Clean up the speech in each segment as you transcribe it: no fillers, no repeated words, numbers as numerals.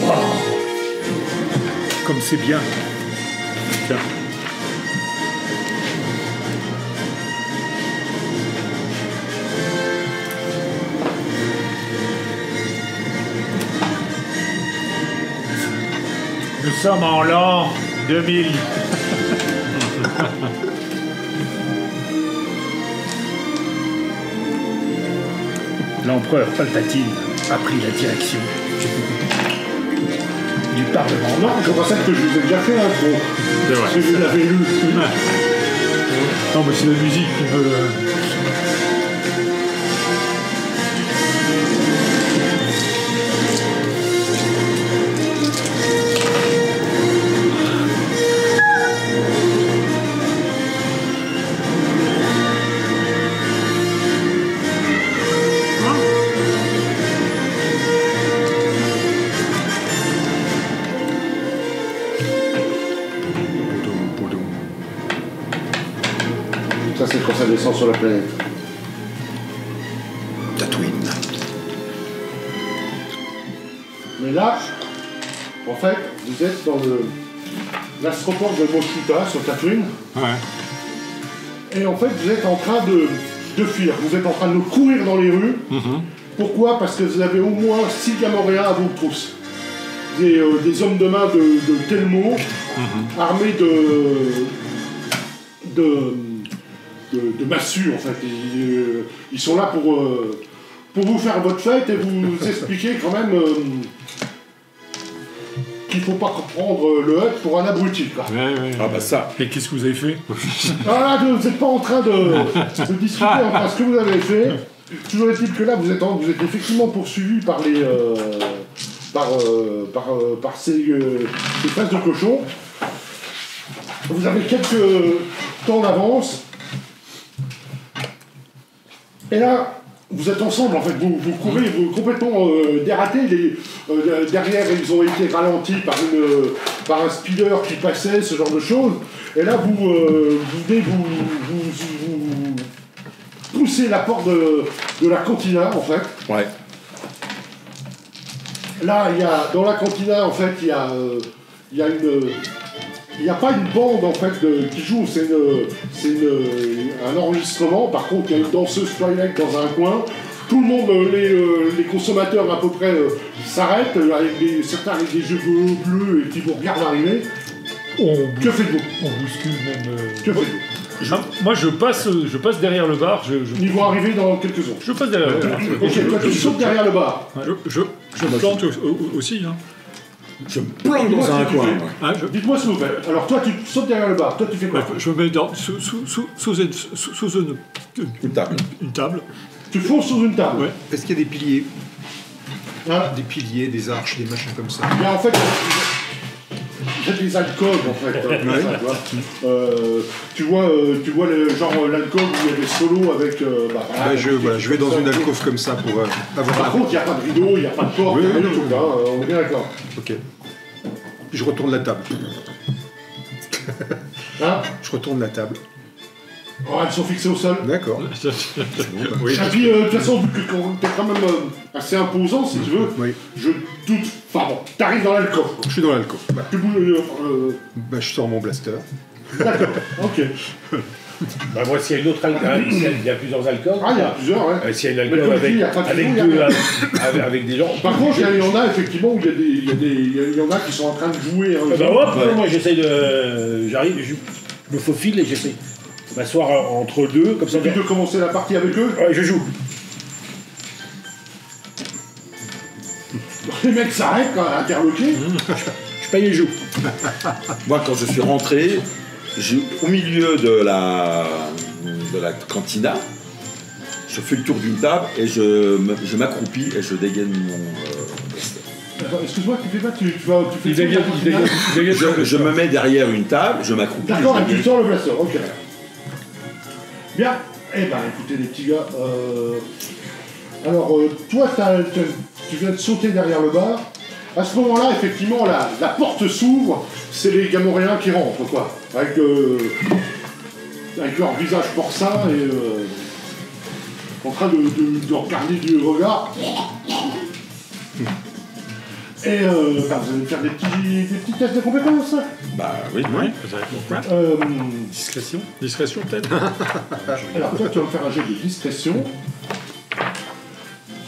Waouh! Comme c'est bien. Tiens. Nous sommes en l'an 2000. L'empereur Palpatine a pris la direction du Parlement. Non, je pensais que je vous ai déjà fait l'intro. C'est vrai. Parce que je l'avais lu. Non, mais c'est la musique qui me... Ça, c'est quand ça descend sur la planète. Tatooine. Mais là, en fait, vous êtes dans l'astroport de Moshuta sur Tatooine. Ouais. Et en fait, vous êtes en train de fuir. Vous êtes en train de courir dans les rues. Pourquoi? Parce que vous avez au moins 6 Gamoréens à vos trousses. Des hommes de main de Telmo, armés de massues, en fait. Ils sont là pour vous faire votre fête et vous expliquer quand même qu'il ne faut pas prendre le hut pour un abruti, quoi. Ouais. Ah bah ça. Et qu'est-ce que vous avez fait? Ah, vous n'êtes pas en train de discuter entre ce que vous avez fait. Toujours est-il que là, vous êtes effectivement poursuivi par les... par ces fesses de cochon. Vous avez quelques temps d'avance. Et là, vous êtes ensemble, en fait, vous courez, vous complètement dératés. Derrière, ils ont été ralentis par un speeder qui passait, ce genre de choses. Et là, vous poussez la porte de la cantina, en fait. Ouais. Là, dans la cantina, en fait, il y a pas une bande en fait qui joue, c'est un enregistrement. Par contre, il y a une danseuse Twilight dans un coin. Tout le monde, les consommateurs à peu près s'arrêtent, certains avec des yeux bleus et qui vous regardent arriver. Que faites-vous? On bouscule même... Que faites-vous? Moi, je passe derrière le bar. Ils vont arriver dans quelques secondes. Je passe derrière le bar. Ok, toi tu sautes derrière le bar. Je me plante aussi. Hein. Je me plante dans un coin. Hein, Dites-moi ce que vous faites. Alors toi tu sautes derrière le bar, toi tu fais quoi? je me mets sous une table. Tu fonces sous une table. Ouais. Est-ce qu'il y a des piliers? Hein? Des piliers, des arches, des machins comme ça? Mais en fait, il y a des alcools en fait. Tu vois l'alcôve où il y a des solos avec. Je vais dans une alcôve comme ça pour avoir. Par contre, il n'y a pas de rideau, il n'y a pas de porte, il n'y a rien du tout. On est bien d'accord. Ok. Puis je retourne la table. Hein? Je retourne la table. Oh, elles sont fixées au sol. D'accord. Oui. Et puis, de toute façon, vu que t'es quand même assez imposant, si tu veux, Oui. je doute. Enfin bon, t'arrives dans l'alcôve. Je suis dans l'alcôve. Bah, Tu bouges. je sors mon blaster. D'accord, ok. Bah moi, s'il y a une autre alcôve, il y a plusieurs alcôves. Ah, il y en a plusieurs, ouais. S'il y a une Mais alcôve comme je dis, il y a pas de avec frigo, deux, il y a avec des gens. Par contre, il y en a effectivement où il y en a qui sont en train de jouer. Bah hop, moi j'essaye de. J'arrive, je me faufile et j'essaye de m'asseoir entre deux, comme ça. Tu veux commencer la partie avec eux? Ouais, je joue. Les mecs s'arrêtent quand interloqués. Je paye les joues. Moi, quand je suis rentré, au milieu de la cantina, je fais le tour d'une table et je m'accroupis et je dégaine mon blaster. Excuse-moi, tu fais pas, tu fais Il dégaine. Je me mets derrière une table, je m'accroupis. D'accord, je et tu dégaine. sors le blaster, ok. Bien. Eh ben, écoutez les petits gars, alors toi, tu viens de sauter derrière le bar. À ce moment-là, effectivement, la porte s'ouvre, c'est les Gamoréens qui rentrent, quoi. Avec leur visage porcin et en train de regarder du regard. Et vous allez me faire des petits tests de compétences. Bah oui. Discrétion. Discrétion peut-être. Alors toi tu vas me faire un jet de discrétion.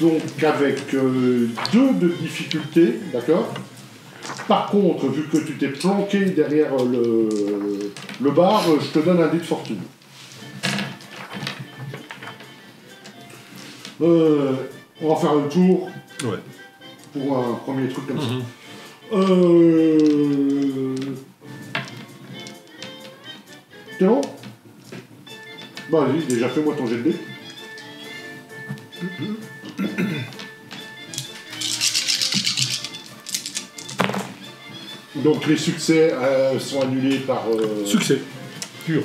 Donc avec 2 de difficulté, d'accord. Par contre, vu que tu t'es planqué derrière le bar, je te donne un dé de fortune. On va faire le tour. Ouais. Pour un premier truc comme ça. T'es bon? Bah vas-y, déjà fais-moi ton jet de dés. Donc les succès sont annulés par... Succès. Pur.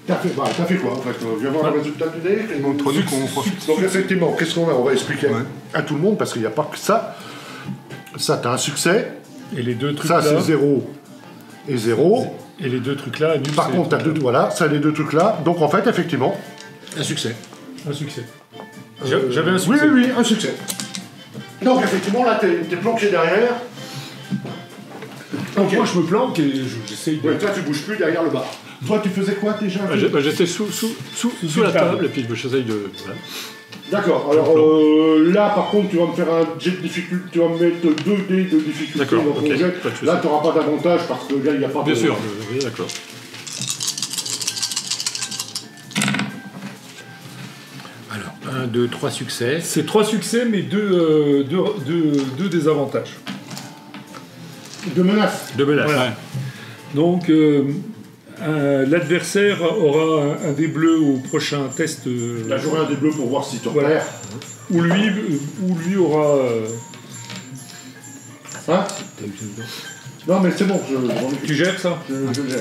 T'as fait quoi en fait? Viens voir le résultat du dé. Montre-nous qu'on profite. Donc effectivement, qu'est-ce qu'on a? On va expliquer Ouais. à tout le monde parce qu'il n'y a pas que ça. Ça, t'as un succès. Et les deux trucs Ça, là. c'est 0 et 0. Et les deux trucs là. Par contre, t'as deux, voilà, ça, les deux trucs là. Donc en fait, effectivement. Un succès. Un succet. J'avais un succès. Oui, un succès. Donc effectivement, là, t'es planqué derrière. Donc moi je me planque et j'essaye de. Ouais, toi, tu bouges plus derrière le bar. Toi, tu faisais quoi déjà? J'étais sous la table et puis j'essaye de. Voilà. D'accord, alors là par contre tu vas me faire un jet de difficulté, tu vas me mettre 2 dés de difficulté D'accord, dans ton ok, jet. pas de souci. Là tu n'auras pas d'avantage parce que le gars il n'y a pas Bien de... sûr, oui, d'accord. Alors, 1, 2, 3 succès. C'est 3 succès mais 2 désavantages. De menace. De menace. Voilà. Donc l'adversaire aura un dé bleu au prochain test. Là j'aurai un dé bleu pour voir si tu Voilà. repères. Où lui aura. Hein? Non mais c'est bon, Tu gères ça? je gère.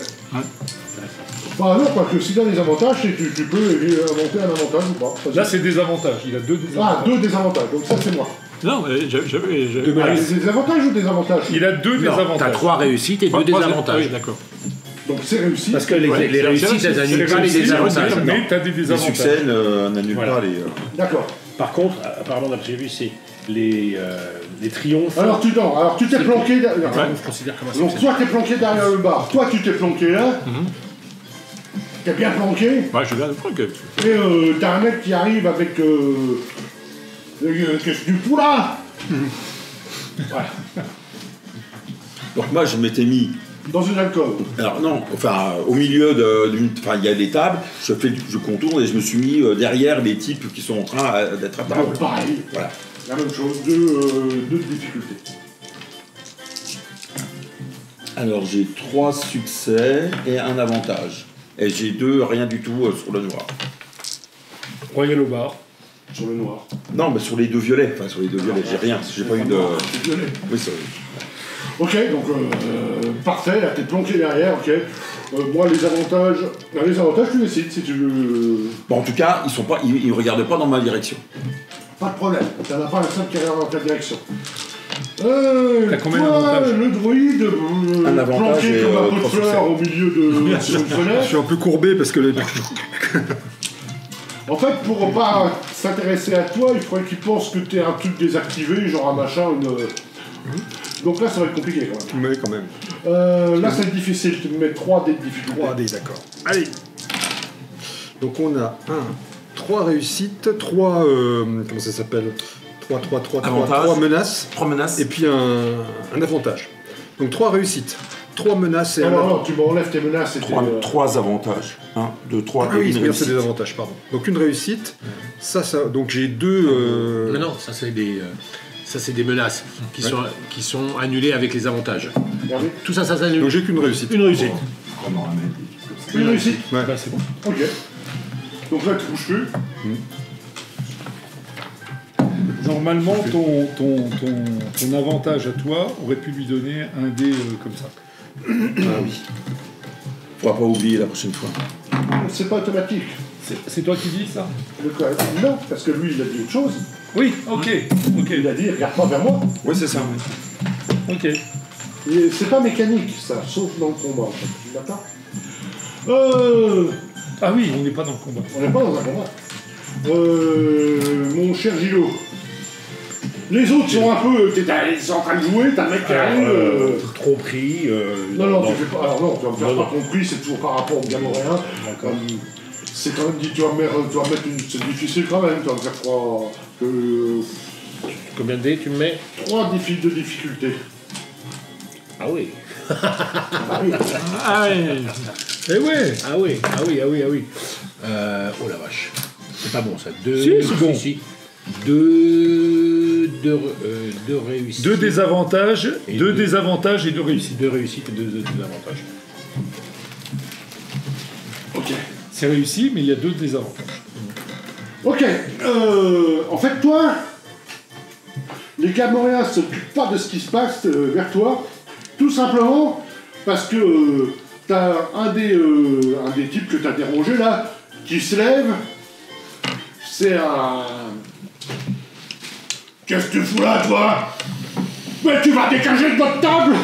Bah non, parce que si tu as des avantages, tu peux inventer un avantage ou pas. Là c'est des avantages. Il a 2 désavantages. Ah, 2 désavantages, donc ça c'est moi. Non, mais j'avais. Ah, des avantages ou des avantages? Il a 2 désavantages. T'as 3 réussites et 2 désavantages. Oui, d'accord. Donc c'est réussi. Parce que les réussites, elles annulent pas les désavantages. Mais t'as des Les désavantages. succès n'annulent Voilà. pas les. D'accord. Par contre, apparemment, d'après ce que j'ai vu, c'est les triomphes. Alors tu t'es planqué derrière. Je considère comme un Donc succès. toi t'es planqué derrière le bar, toi tu t'es planqué là, t'es bien planqué, Ouais, je viens de prendre que. et t'as un mec qui arrive avec qu'est-ce du tout là. Voilà. Donc moi je m'étais mis. Dans une alcôve. Alors non, enfin au milieu d'une. Enfin il y a des tables, je contourne et je me suis mis derrière les types qui sont en train d'être à table. Donc pareil, Voilà. la même chose, deux difficultés. Alors j'ai 3 succès et un avantage. Et j'ai 2 rien du tout sur le noir. Royal au bar. Sur le noir. Non, mais sur les 2 violets. Enfin sur les 2 violets, j'ai rien. J'ai pas eu de. C'est violet. Oui, c'est vrai. Ok, donc parfait, là t'es planqué derrière, ok. Moi les avantages tu décides si tu veux. Bon, en tout cas, ils regardent pas dans ma direction. Pas de problème, t'en as pas un seul qui regarde dans ta direction. T'as combien d'avantages? Le druide, Un avantage planqué et, comme un pot de 3 fleurs succès. au milieu sur une Je fenêtre. suis un peu courbé parce que les. En fait, pour pas s'intéresser à toi, il faudrait qu'il pense que t'es un truc désactivé, genre un machin, Donc là, ça va être compliqué quand même. Mais quand même. Là, c'est difficile, tu me mets 3 dés de difficulté. 3D, d'accord. Allez. Donc on a 3 réussites, 3. Comment ça s'appelle 3 Avantage. menaces. 3 menaces. Et puis un avantage. Donc 3 réussites, 3 menaces et un avantage. Alors, tu m'enlèves tes menaces et tes... 3 avantages. 1, 2, 3 Ah et oui, une c'est réussite. des avantages, pardon. Donc une réussite, ça, donc j'ai 2... Non, non, ça c'est des menaces qui sont annulées avec les avantages. Regardez. Tout ça s'annule. Donc j'ai qu'une réussite. Une réussite. Une réussite. Ouais. Là c'est bon. Ok. Donc là, tu bouges plus. Normalement, ton avantage à toi aurait pu lui donner un dé comme ça. Ah oui. Faudra pas oublier la prochaine fois. C'est pas automatique. C'est toi qui dis ça? Non, parce que lui, il a dit autre chose. Oui, ok. Il a dit, regarde pas vers moi. Oui, c'est ça. Ok. Et c'est pas mécanique, ça, sauf dans le combat. En fait. D'accord Ah oui, on n'est pas dans le combat. On n'est pas dans un combat. mon cher Gilo. Les autres sont un peu. Ils sont en train de jouer, t'as un mec qui arrive. Tromperie. Non, tu fais pas. Alors non, tu vas me faire pas compris, c'est toujours par rapport au gamoréen. D'accord. C'est quand même dit, tu vas mettre une. C'est difficile quand même, tu vas me faire croire que. Combien de dés tu me mets 3 défis de difficulté. Ah oui. Ah oui. Ah ouais. Eh ouais. Ah oui. Oh la vache. C'est pas bon ça. Deux. Si, c'est bon. Si. Deux réussites. 2 désavantages, Et 2 deux- désavantages et 2 réussites. 2 réussites et 2 désavantages. Ok. C'est réussi, mais il y a 2 désavantages. Ok. En fait, toi, les gamoréens ne s'occupent pas de ce qui se passe vers toi, tout simplement parce que t'as un des types que t'as dérangé là, qui se lève. C'est un. Qu'est-ce que tu fous là, toi? Mais tu vas dégager de votre table!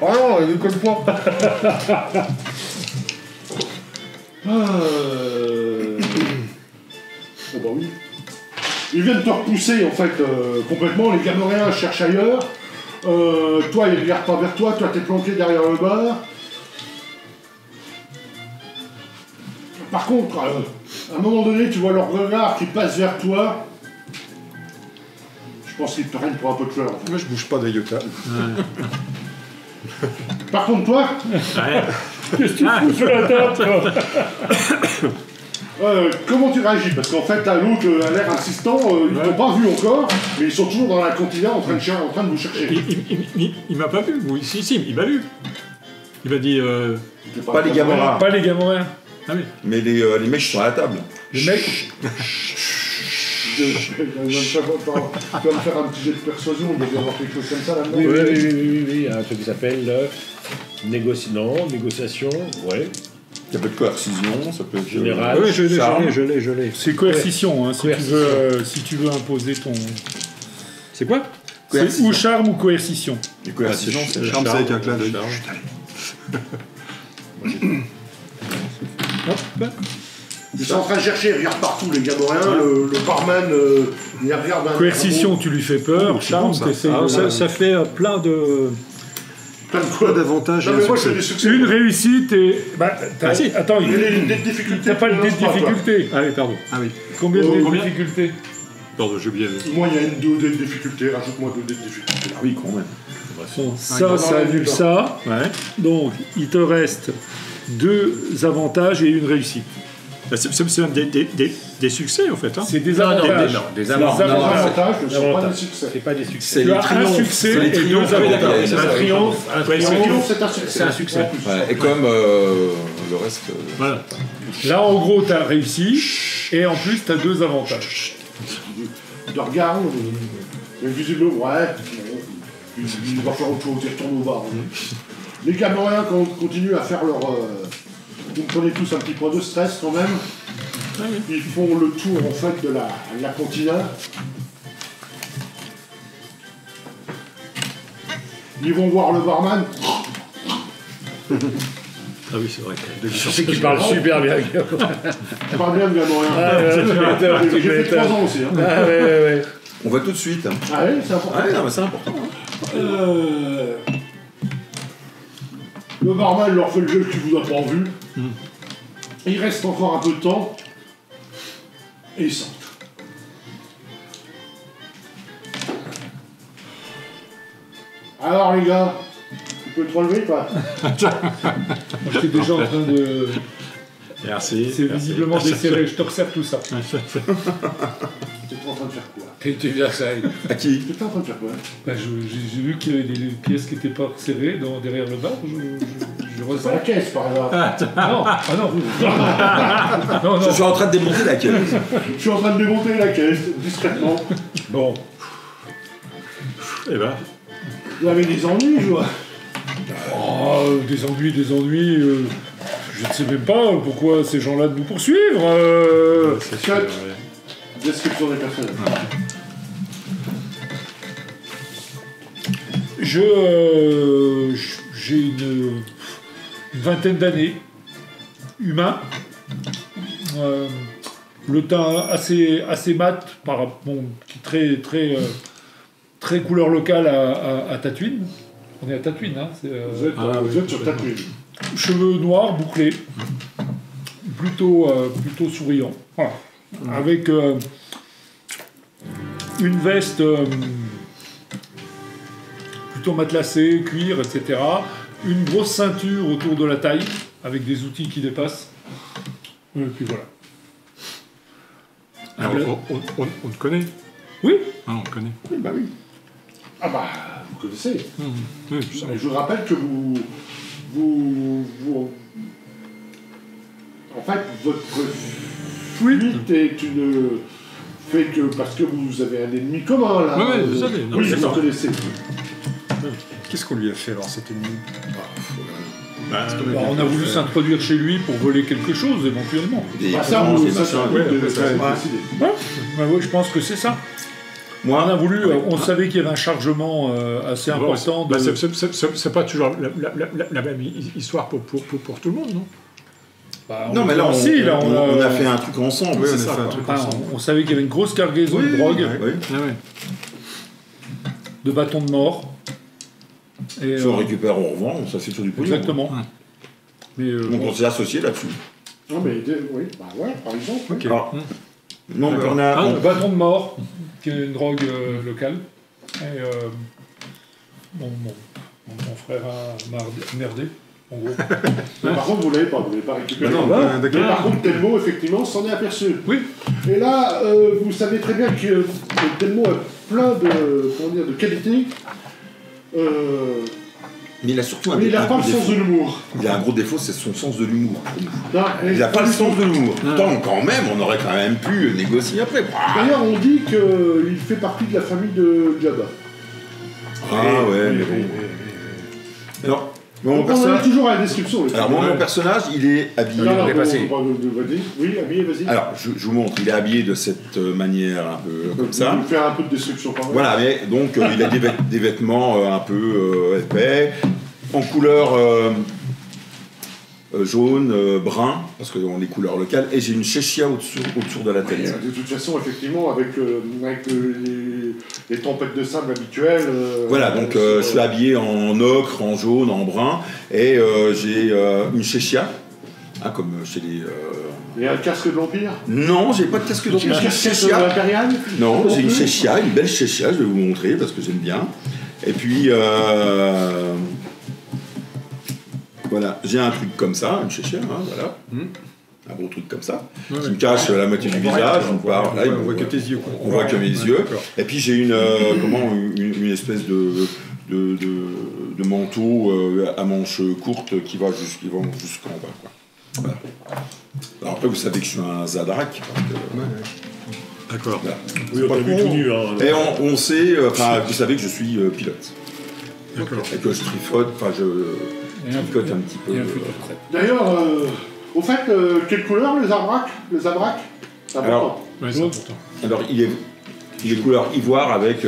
Oh non, il déconne pas! Oh bah oui. Ils viennent te repousser en fait complètement, les gamoréens cherchent ailleurs. Toi, ils regardent pas vers toi, t'es planqué derrière le bar. Par contre, à un moment donné, tu vois leur regard qui passe vers toi. Je pense qu'ils te prennent pour un peu de fleurs. En fait. Moi, je bouge pas d'Ayota. Par contre, toi, Qu'est-ce que tu fous sur la table, toi? comment tu réagis? Parce qu'en fait, là, l'autre a l'air insistant, ils t'ont pas vu encore, mais ils sont toujours dans la cantina en train de vous chercher. Il m'a pas vu, oui, si, il m'a vu. Il m'a dit. Pas les gamoréens. Pas les gamoréens. Ah oui. Mais les mecs sont à la table. Les mecs. Tu vas me faire un petit jet de persuasion, il doit y avoir quelque chose comme ça là-dedans. Oui, il y a un truc qui s'appelle négociation, ouais. Ça peut être coercition, ça peut être Général. Ah oui, je charme. l'ai. C'est coercition, hein, Coercition. si tu veux imposer ton. C'est quoi? C'est Coercition. ou charme ou coercition. Les coercitions, c'est Charme, c'est avec un clin d'œil. Ils sont en train de chercher, ils regardent partout les gamoréens, le barman, il regarde un. Coercition, tu lui fais peur. Charme, t'essayes Alors, de- ça fait plein de. Plein de Pas quoi d'avantage. Non, mais moi, c'est des succès. Une réussite et. Bah, Ah, si. Attends, Il y a des difficultés. t'as pas le dé de toi. difficulté. Ah oui, pardon. Ah oui. Combien de dés de Combien difficulté? Pardon, j'ai oublié. Moi, il y a une 2 dés de difficulté, rajoute-moi 2 dés de difficulté. Ah oui, quand même. Bon, ça annule ça. Ouais. Donc, il te reste 2 avantages et une réussite. C'est même des succès, en fait. Hein. C'est des Non, avantages. des C'est avantages. des Les avantages. avantages ne sont pas Avantages. des succès. C'est pas des succès. C'est Tu les as un triomphes. succès C'est les et 2 triomphes. avantages. C'est un triomphe. Un Ouais, triomphe. Triomphe, c'est un succès. C'est un succès. Ouais, et comme le reste. Voilà. Là, en gros, tu as réussi et en plus, tu as 2 avantages. De regard, mais visiblement, ouais. Il va faire autre chose, il retourne au bar. Les Camerounais continuent à faire leur. Vous me prenez tous un petit point de stress quand même. Ils font le tour en fait de la cantina. Ils vont voir le barman. Ah oui, c'est vrai. Je sais que tu parles super bien. Tu parles bien de Camerounais. J'ai fait 3 ans aussi. Hein. On va tout de suite. Ah ouais, c'est important. Ah non, mais c'est important. Le barman leur fait le jeu que tu vous as pas vu. Il reste encore un peu de temps. Et ils sortent. Alors les gars, tu peux te relever quoi? J'étais déjà en train de. Merci. C'est visiblement desserré, je t'observe tout ça. T'étais en train de faire quoi? Tu viens ça. À qui? T'étais en train de faire quoi? Bah, j'ai vu qu'il y avait des pièces qui n'étaient pas serrées derrière le bar. Je C'est ressens. la caisse par exemple. Non, ah non. Non, Je non. suis en train de démonter la caisse. Je suis en train de démonter la caisse, discrètement. Bon. Eh ben, Vous avez des ennuis, je vois. Oh, des ennuis. Je ne sais même pas pourquoi ces gens-là de nous poursuivre. c'est Cut. Description des personnages. J'ai une vingtaine d'années, humain, le teint assez mat, qui est très couleur locale à Tatooine. On est à Tatooine, hein. Vous êtes sur Tatooine. Cheveux noirs, bouclés, plutôt souriant. Voilà. Avec une veste plutôt matelassée, cuir, etc. Une grosse ceinture autour de la taille, avec des outils qui dépassent. Et puis voilà. Alors, on te connaît. Oui. Ah, on te connaît. Oui, bah oui. Ah bah, vous connaissez. Oui, je sais. Je vous rappelle que vous... En fait, votre fuite est une... fait que... Parce que vous avez un ennemi commun, là. Ouais, vous savez. Non, Oui, c'est vous ça. connaissez. Qu'est-ce qu'on lui a fait alors cet ennemi? On a voulu s'introduire chez lui pour voler quelque chose, éventuellement. Des Ah, ça, écrans, vous des ça, machins. c'est à vous de ouais, décider. Ouais. Bah oui, je pense que c'est ça. On a voulu, on savait qu'il y avait un chargement assez important. Bah, c'est pas toujours la même histoire pour tout le monde, non? Bah, Non, mais là, on a fait un truc ensemble. Oui, c'est on a ça, fait un quoi. truc Enfin, ensemble. on savait qu'il y avait une grosse cargaison de drogue, Oui. Ah ouais. de bâtons de mort. Et, Si on récupère, on revend, ça fait toujours du pognon. exactement. Ouais. Mais Donc on s'est associés là-dessus. Non, mais... Oui, bah ouais, par exemple. Ok. Alors, non, mais D'accord. on a... le bâton de mort, qui est une drogue locale. Et mon frère a merdé, en gros. Mais par contre, vous l'avez pas récupéré. Non, Mais d'accord. par contre, Telmo, effectivement, s'en est aperçu. Oui. Et là, vous savez très bien que Telmo a plein de qualités. Mais il a surtout un Mais il n'a pas le gros sens de défaut. l'humour. Il a un gros défaut, c'est son sens de l'humour. Non, Il n'a pas le sens de l'humour. Ah. Tant quand même, on aurait quand même pu négocier après. D'ailleurs, on dit qu'il fait partie de la famille de Jabba. Ah ouais, mais bon. Alors, mon Donc on en est personnage... toujours à la description. Alors moi, mon personnage, il est habillé... Non, non, dépassé. vas-y. Oui, habillé, vas-y. Alors, je vous montre, il est habillé de cette manière un peu comme ça. On va faire un peu de destruction quand même. Voilà, mais donc il a des vêtements un peu épais, en couleur jaune, brun, parce que ont les couleurs locales, et j'ai une chéchia autour de la tête. De toute façon, effectivement, avec les tempêtes de sable habituelles. Voilà, donc je suis habillé en ocre, en jaune, en brun, et j'ai une chéchia, comme chez les... Et un casque de l'Empire. Non, j'ai pas de casque d'empire, j'ai une chéchia. impériale. Non, j'ai une chéchia, une belle chéchia, je vais vous montrer parce que j'aime bien. Et puis, voilà, j'ai un truc comme ça, une chéchia, hein, voilà. Un gros truc comme ça, qui me cache la moitié du visage. On voit, Là, on voit que tes yeux. Quoi. on voit que mes yeux. D'accord. Et puis j'ai une espèce de manteau à manches courtes qui va jusqu'en bas. Quoi. Voilà. Alors après, vous savez que je suis un Zadrak. parce que, D'accord. voilà. Oui, on t'a vu tout nu. Hein. Et on sait, vous savez que je suis pilote. D'accord. Et que je trifote, je tricote un petit peu. Et un futur prêtre. D'ailleurs, au fait, quelle couleur les Zabracs? C'est important. Alors, Ouais, c'est important. Alors, il est couleur ivoire avec...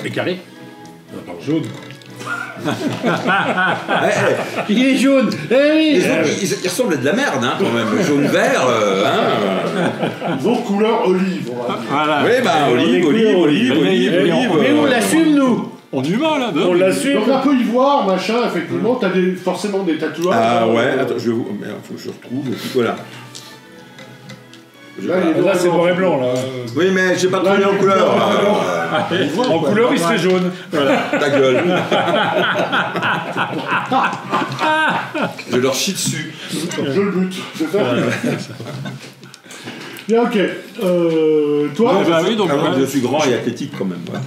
Les carrés. Jaune. Il est jaune. Eh oui. Les autres, ils ressemblent à de la merde, hein, quand même. Jaune-vert, hein. Ils ont couleur olive, on va dire. Voilà. Oui, bah, olive. Mais on l'assume, nous. On y va là, On l'assume. Donc un peu ivoire, machin, effectivement, t'as forcément des tatouages. Ah ouais, attends, je vais vous... Merde, faut que je retrouve. Et puis, voilà. Là, c'est noir et blanc, là. Oui, mais j'ai pas trouvé en couleur. En couleur, il serait jaune. Ta gueule. Je leur chie dessus. Je le bute, c'est ça. Bien, ok. Toi, Ouais, bah oui, donc, Ah, ouais. je suis grand et athlétique quand même. Ouais,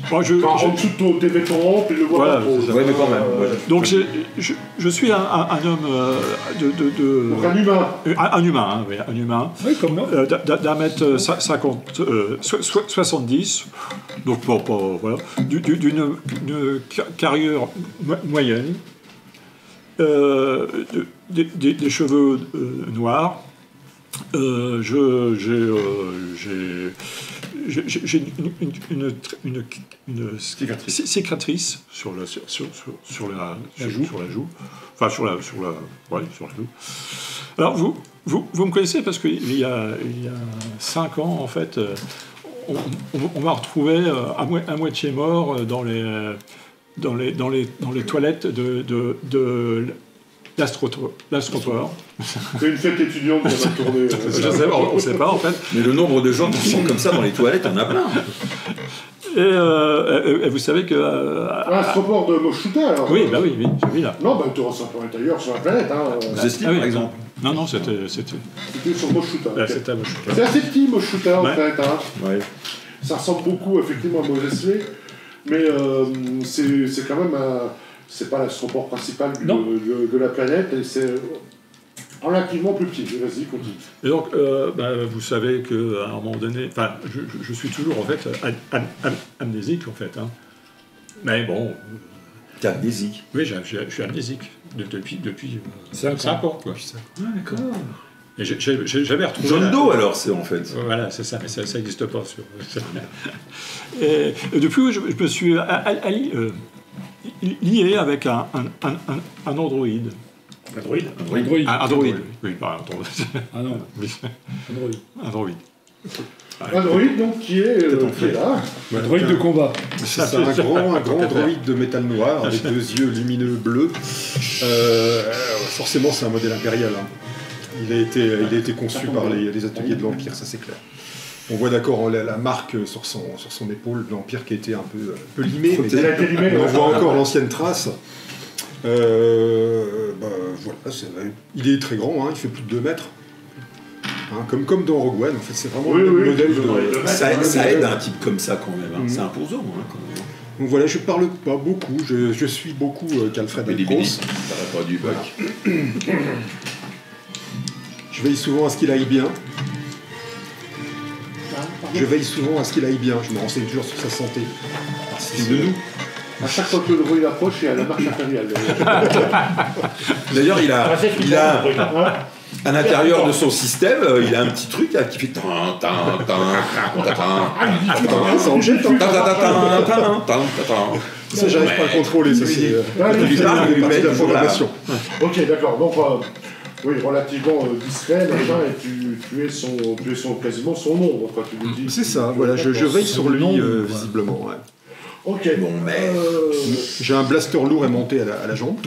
Moi, en dessous de tes vêtements, puis le vois Voilà, pas trop. c'est ça. ouais mais quand même. Ouais. donc je suis un homme Donc un humain. un humain, hein, oui, un humain. Oui, comme moi. D'un mètre 70, donc voilà, d'une carrure moyenne, des cheveux noirs, J'ai une cicatrice sur la joue. Enfin, sur la joue. Alors, vous me connaissez parce qu'il y a 5 ans, en fait, on m'a retrouvé à moitié mort dans les toilettes de l'astrotoire. C'est une fête étudiante qui va tourner. On ne sait pas, en fait. Mais le nombre de gens qui sont comme ça dans les toilettes, on a plein. Et vous savez que... Ce report de Moshuta, alors. Oui, j'ai vu là. Non, tu auras simplement été ailleurs sur la planète. Vous estimez, par exemple. Non, c'était sur Moshuta. C'était à Moshuta. C'est assez petit, Moshuta, en fait. Ouais. Ça ressemble beaucoup, effectivement, à Moses Lee, mais c'est quand même c'est pas l'astroport principal de la planète, et c'est relativement plus petit. Vas-y, continue. Et donc, vous savez qu'à un moment donné, enfin, je suis toujours en fait amnésique en fait. Hein. Mais bon. T'es amnésique? Oui, je suis amnésique depuis 5 ans. Quoi. Ah, d'accord. Et j'avais retrouvé. John Doe alors, c'est en fait. Voilà, c'est ça, mais ça n'existe pas. Et depuis, je me suis lié avec un androïde. Android. Android. Oui, pas Android. Ah non. Android. Android, donc, qui est là. Droïde de combat. C'est un grand droïde de métal noir avec 2 yeux lumineux bleus. Forcément, c'est un modèle impérial. Hein. Il a été conçu par les ateliers de l'Empire, ça c'est clair. On voit d'accord la marque sur son épaule de l'Empire qui a été un peu limée, mais on voit encore l'ancienne trace. Voilà, il est très grand, hein, il fait plus de 2 mètres. Hein, comme dans Rogue One, en fait, c'est vraiment le modèle de... Ça aide un type comme ça quand même, hein. C'est imposant. Hein, quand même. Donc voilà, je parle pas beaucoup, je suis beaucoup qu'Alfred Alcros. Ça va pas du bac. Je veille souvent à ce qu'il aille bien. Je me renseigne toujours sur sa santé. C'est de nous. À chaque fois que le droïde approche, il y a la marche impériale. D'ailleurs, il a à l'intérieur de son système, il a un petit truc qui fait ça, j'arrive pas à le contrôler, ça c'est de la programmation. Ok, d'accord. Donc, oui, relativement discret, machin, et tu es quasiment son ombre, quoi, tu le dis. C'est ça, voilà, je veille sur lui, visiblement. Ouais. Ok. Bon, mais... J'ai un blaster lourd aimanté à la jambe.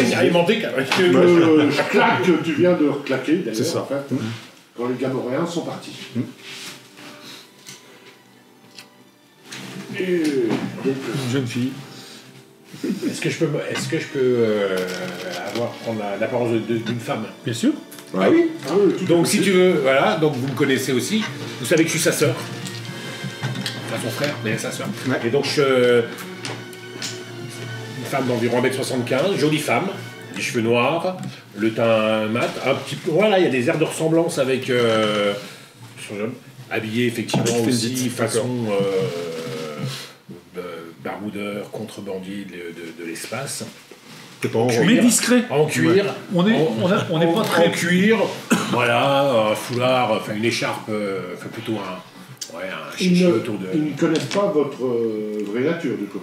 C'est alimenté quand même. Le claque que tu viens de reclaquer, d'ailleurs, c'est ça. En fait, quand les Gamoréens sont partis. Et donc, Une jeune fille. Est-ce que je peux prendre l'apparence d'une femme? Bien sûr. Ah oui. Donc si tu veux, voilà, donc vous me connaissez aussi, vous savez que je suis sa sœur. Enfin son frère, mais sa sœur. Ouais. Et donc une femme d'environ 1m75, jolie femme, des cheveux noirs, le teint mat, un petit peu. Voilà, il y a des airs de ressemblance avec son homme, habillé effectivement aussi façon baroudeur, contrebandier de l'espace. C'est pas en Mais discret. En cuir. On n'est pas très... En cuir, voilà, un foulard, enfin une écharpe, enfin plutôt un chichi autour de... Ils ne connaissent pas votre vraie nature, du coup.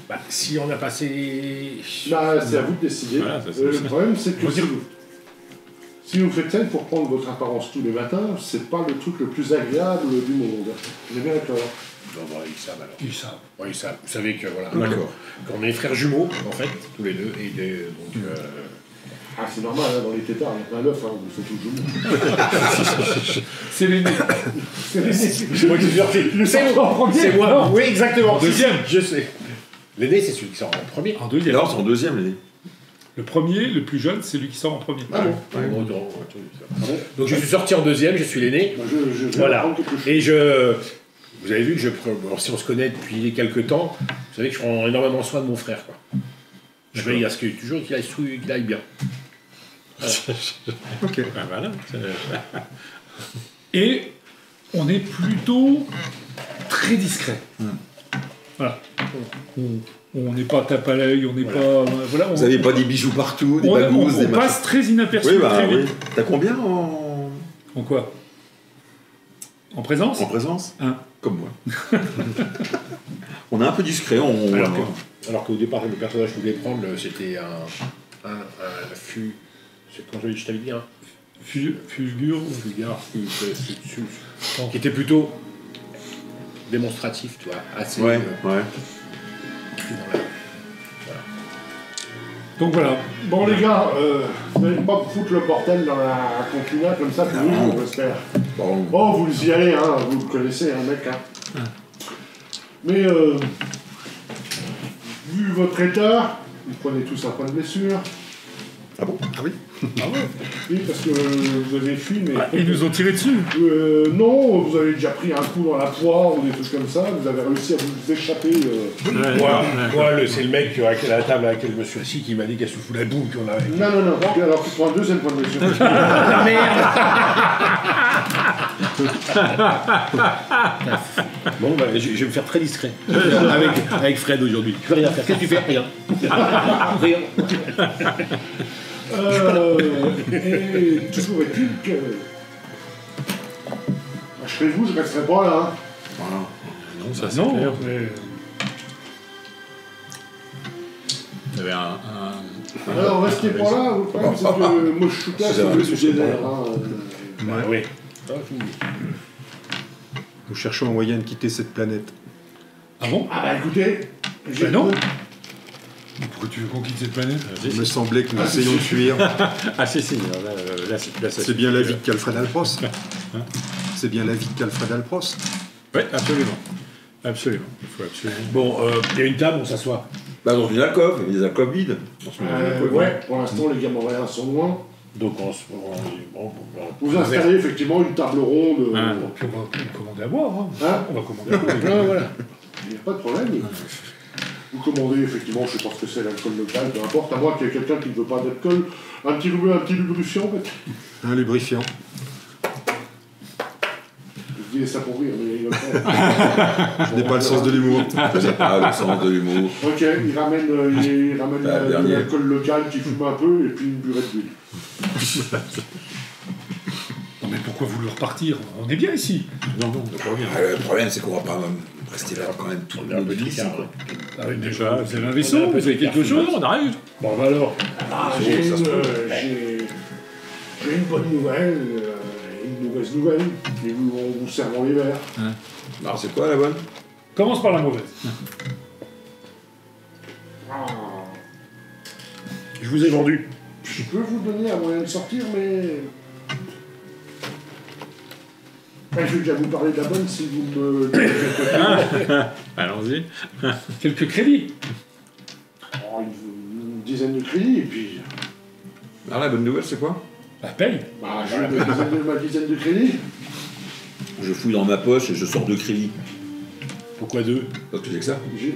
Bah, si on a passé... Bah, c'est à vous de décider. Voilà, Le problème, c'est que si vous faites ça pour prendre votre apparence tous les matins, c'est pas le truc le plus agréable du monde. On est bien d'accord. Non, bon, ils savent alors. Ils savent. Oui, ils savent. Vous savez que, voilà, D'accord. qu'on est frères jumeaux, en fait, tous les deux, et donc... Ah, c'est normal, hein, dans les tétards, il y a plein d'œufs, hein, vous faites toujours. C'est l'aîné. C'est l'aîné. C'est moi qui suis sorti. C'est moi. Oui, exactement. Deuxième. Je sais. L'aîné, c'est celui qui sort en premier. En deuxième. Alors, c'est en deuxième, l'année. Le premier, le plus jeune, c'est lui qui sort en premier. Ah bon. Donc je suis sorti en deuxième, je suis l'aîné. Je vais Voilà. apprendre quelque chose. Et vous avez vu que si on se connaît depuis quelques temps, vous savez que je prends énormément soin de mon frère, quoi. Je veille à ce toujours qu'il aille bien. Voilà. Ok. Ben voilà. Et on est plutôt très discret. Voilà. On n'est pas tape à l'œil, on n'est pas... Voilà, Vous n'avez pas des bijoux partout, des bagouses, des on machins. passe très inaperçu, Oui, bah très oui. vite. T'as combien en En quoi? En présence? En présence? Un. Comme moi. On est un peu discret. Alors qu'au départ, le personnage que je voulais prendre, c'était un fût. C'est quand je t'avais dit, hein. Fulgure. Qui était plutôt démonstratif, tu vois. Assez. Ouais. Donc voilà. Bon les gars, vous n'allez pas foutre le bordel dans la cantina comme ça, pour vous, j'espère. Bon, vous y allez, hein, vous le connaissez, hein, mec. Hein. Mais vu votre état, vous prenez tous un point de blessure. Ah bon? Ah oui. Oui, parce que vous avez fui, mais... Ils nous ont tiré dessus. Non, vous avez déjà pris un coup dans la poire ou des trucs comme ça, vous avez réussi à vous échapper. C'est le mec à la table à laquelle je me suis assis qui m'a dit qu'elle se fout la boue qu'on avait. Non, alors tu prends un deuxième point de blessure. Ah merde. Bon, bah, je vais me faire très discret avec Fred aujourd'hui. Je vais rien faire. Qu'est-ce que tu fais? Rien. Rien. Et toujours est-il que... Je serais vous, je resterai pas là. Hein. Voilà. Non, ça c'est Non, clair. mais... Il y avait Alors restez pas là, le problème c'est que moi je suis là sur le sujet d'air. Oui. Nous cherchons un moyen de quitter cette planète. Ah bon? Ah bah écoutez, non. Pourquoi tu veux qu'on quitte cette planète? Il me semblait que nous essayions de fuir. Ah si, si. Là, C'est bien l'avis de Calfred Alpros. C'est bien l'avis de Calfred Alpros. Oui, absolument. Absolument. Il faut absolument. Bon, il y a une table, on s'assoit. Bah, dans une alcôve, il y a des alcôves vides. Ouais, pour l'instant les Gamoréens sont loin. Donc Vous installez effectivement une table ronde. Puis on va commander à boire. Hein. Hein, On va commander à boire. voilà. il n'y a pas de problème. Vous commandez effectivement, je sais pas ce que c'est l'alcool local, peu importe, à moins qu'il y ait quelqu'un qui ne veut pas d'alcool. Un petit lubrifiant peut-être. Un lubrifiant. Je dis ça pour rire, mais il va le faire. Je n'ai pas le sens de l'humour. C'est pas le sens de l'humour. Ok, il ramène de dernier. l'alcool local qui fume un peu et puis une burette d'huile. Non mais pourquoi vouloir partir? On est bien ici. Non, Le problème, c'est qu'on va pas rester là quand même toute notre vie ici, quoi. Ah oui, déjà, vous avez un vaisseau, vous avez quelque chose? on arrive. Bon, bah alors. J'ai une bonne nouvelle, une mauvaise nouvelle, et on vous servons les verres. Alors, c'est quoi la bonne? Commence par la mauvaise. Je vous ai vendu. Je peux vous donner un moyen de sortir, mais... Enfin, je vais déjà vous parler de la bonne si vous me donnez quelques crédits. Allons-y. Quelques crédits. Une dizaine de crédits, et puis... Alors, la bonne nouvelle, c'est quoi? Bah, paye. Bah, j'ai ma dizaine de crédits. Je fouille dans ma poche et je sors 2 crédits. Pourquoi 2? Parce que j'ai que ça. J'ai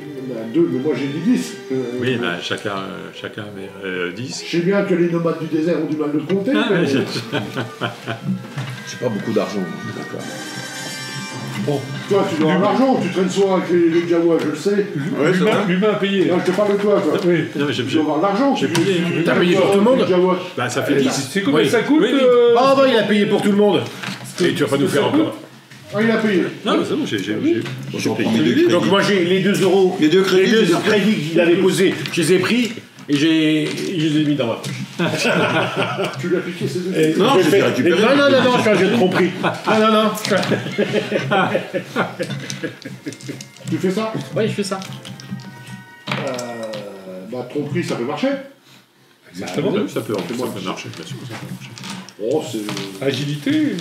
2, mais moi j'ai dit 10. Oui, bah, chacun met 10. Je sais bien que les nomades du désert ont du mal de compter, mais... J'ai pas beaucoup d'argent, d'accord. Bon, Toi, tu dois avoir l'argent, tu traînes souvent avec les Jawas, je le sais. Ouais, c'est vrai. l'humain a payé. Non, je te parle de toi, toi. Oui. Non, mais Tu dois avoir de l'argent. j'ai payé. T'as payé pour tout le monde? Les Jawas. Bah, ça fait 10. C'est combien Oui. ça coûte? Oui, oui. Oh bah il a payé pour tout le monde. Et tu vas pas nous faire encore. Ah, il a payé. Non, mais c'est bon, j'ai Je reprends mes 2 crédits. Donc moi j'ai les 2 euros. Les 2 crédits, Les je les 2 ai crédits qu'il avait posés, je les ai pris et je les ai mis dans ma poche. Tu lui as piqué ces 2 Et Non, j'ai j'ai fait- récupéré. Non, je fais un jeu de tromperie. Non. Tu fais ça? Ouais, je fais ça. Bah, tromperie, ça peut marcher. Exactement. Ça peut marcher, bien sûr. Ça peut marcher. Oh, c'est... Agilité.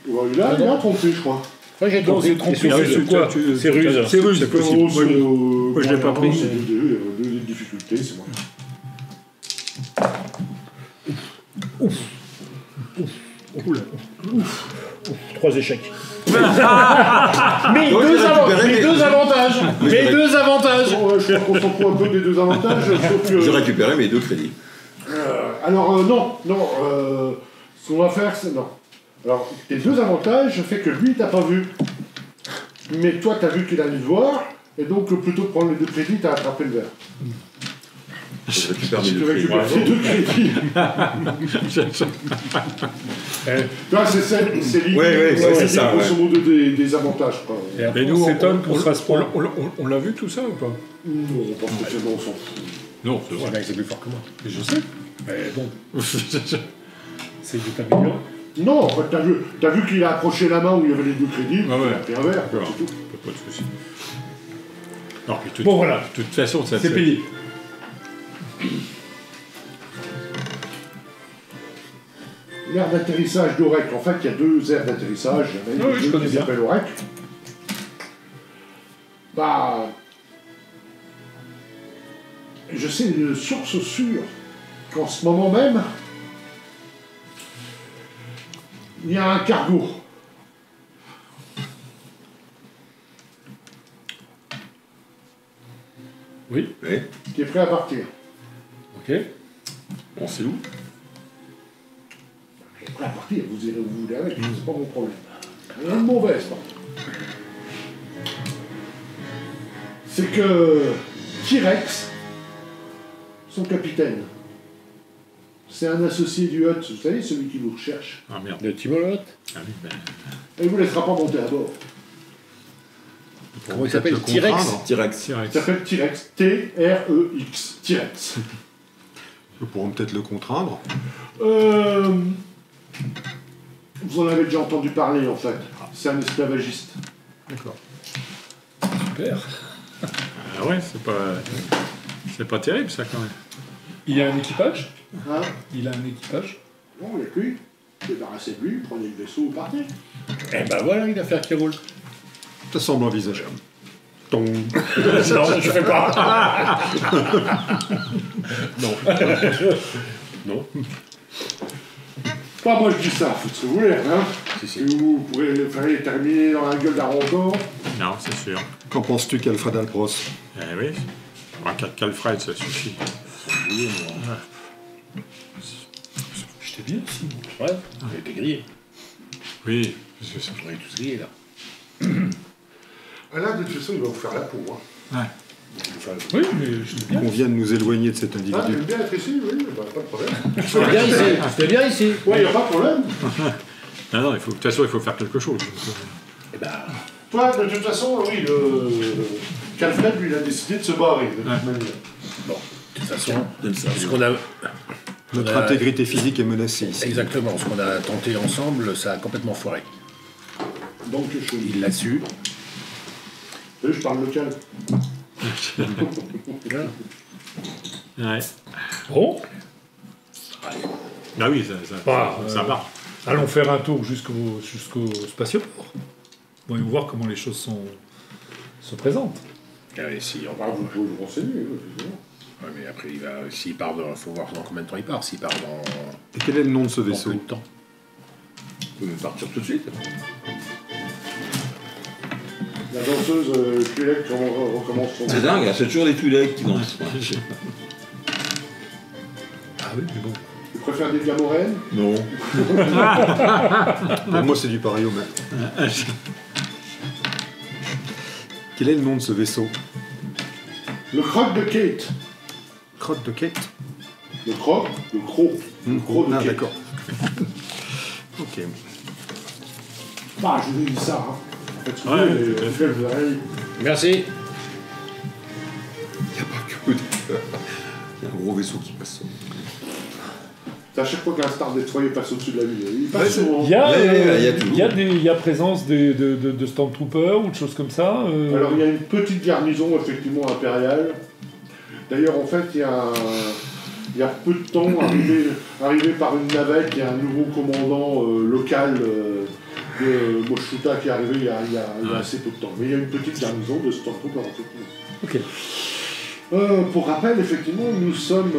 Ouais, il a trompé, je crois. Moi j'ai Non, c'est trompé. C'est quoi? C'est ruse. C'est russe, c'est possible. Oh, c'est, Moi, je l'ai pas pris. C'est deux difficultés, c'est moi. Trois échecs. Donc, j'ai récupéré Mes deux avantages. Bon, je crois qu'on s'en fout un peu des 2 avantages, sauf que... J'ai récupéré mes 2 crédits. Alors, non, ce qu'on va faire, c'est... Non. Alors, tes 2 avantages fait que lui, il t'a pas vu. Mais toi, t'as vu qu'il allait te voir, Et donc, plutôt que prendre les 2 crédits, t'as attrapé le vert. Je récupère mes Tu deux crédits. récupères les 2 crédits. Tu vois, c'est l'idée. Ouais, c'est ça, Grosso modo des avantages, quoi. Et après, Et nous, on s'étonne qu'on se fasse pas. on l'a vu tout ça ou pas? Non, pas spécialement, on s'en fout. Non, c'est Le vrai. mec, c'est plus fort que moi. Mais je sais. Mais bon, c'est de t'améliorer. Non, en fait, t'as vu qu'il a approché la main où il y avait les 2 crédits, Ah ouais. il a pris un verre, quoi, D'accord. c'est tout. Pas de soucis. Non, puis Bon, voilà. de toute façon, ça C'est payé. L'aire d'atterrissage d'Orec, en fait, il y a 2 aires d'atterrissage. Il y en a Oui, je connais qui bien. s'appelle Orec. Bah. Je sais de source sûre qu'en ce moment même, il y a un cargo. Oui, Ouais. Qui est prêt à partir. ok. Bon, c'est où? Il est prêt à partir, vous irez où vous voulez avec, c'est pas mon problème. Rien de mauvais, c'est pas. C'est que T-Rex, son capitaine, c'est un associé du Hut, vous savez, celui qui vous recherche. Ah merde. De Timolot. Ah oui, ben, Et il vous laissera pas monter à bord. Comment il s'appelle? T-Rex. T-Rex. Il s'appelle T-Rex, T-R-E-X, T-Rex. Nous pourrons peut-être le contraindre. Vous en avez déjà entendu parler, en fait. C'est un esclavagiste. D'accord. Super. ah ouais, c'est pas terrible ça quand même. Il a un équipage. Hein? Il a un équipage. Bon, il n'y a que lui. Débarrassez de lui, prenez le vaisseau, partez. Eh ben voilà une affaire qui roule. Ça semble envisageable. Ton... Non, je fais pas. Non. Non. Pas moi je dis ça, faites ce que vous voulez, hein. Si, si. Et vous pourrez faire terminer dans la gueule d'un rencor. Non, c'est sûr. Qu'en penses-tu, Alfred Alpros? Eh oui. Un 4 Calfred, ça suffit. J'étais bien aussi. Ouais, il était grillé. Oui, parce que ça. On est tous grillés là. Ah, là, de toute façon, il va vous faire la peau. Hein. Ouais. Oui, mais j'étais bien. On vient de nous éloigner de cet Ah, individu. t'aimes bien être ici, oui, bah, pas de problème. C'était bien ici. C'était bien ici. Ouais, il n'y a pas de problème. Non, de toute façon, il faut faire quelque chose. Eh ben, Toi, de toute façon, oui, le Calfred, lui, il a décidé de se barrer, de toute manière. bon, de toute façon, Donne ça. ce qu'on a. Notre intégrité physique est menacée ici. Exactement, ce qu'on a tenté ensemble, ça a complètement foiré. Donc, je Il l'a su. je parle local. Ouais. Bon, Ah oui, Bah, ça marche. allons faire un tour jusqu'au spatioport. Voyons voir comment les choses se présentent. Et si on Bah, vous pouvez vous renseigner, oui, évidemment. Ouais, mais après, s'il part faut voir dans combien de temps il part. S'il part dans Et quel est le nom de ce peu vaisseau? de temps. On peut partir tout de suite. La danseuse Québec recommence son... C'est dingue, c'est toujours les Twi'lek qui dansent. Ah oui, mais bon. Tu préfères des Gamorennes? Non. Pour moi, c'est du pareil au même. Quel est le nom de ce vaisseau? Le croc de Kate. Crotte de Kate? Le croc, le croc. Le croc de Ah, Kate. d'accord. Ok. Bah, je vous ai dit ça, hein. Faites ce que Ouais, vous voulez, tout à en tout cas, vous avez- Merci. Il n'y a pas que des... Il y a un gros vaisseau qui passe. C'est à chaque fois qu'un Star Destroyer passe au-dessus de la ville. Il passe souvent. Il y a, il y a tout. il y a présence de Stormtroopers ou de choses comme ça. Alors, il y a une petite garnison, effectivement, impériale. D'ailleurs, en fait, il y a peu de temps, arrivé par une navette, il y a un nouveau commandant local de Moshuta qui est arrivé il y a assez peu de temps. Mais il y a une petite garnison de Stormtroopers, effectivement. Ok. Pour rappel, effectivement, nous sommes...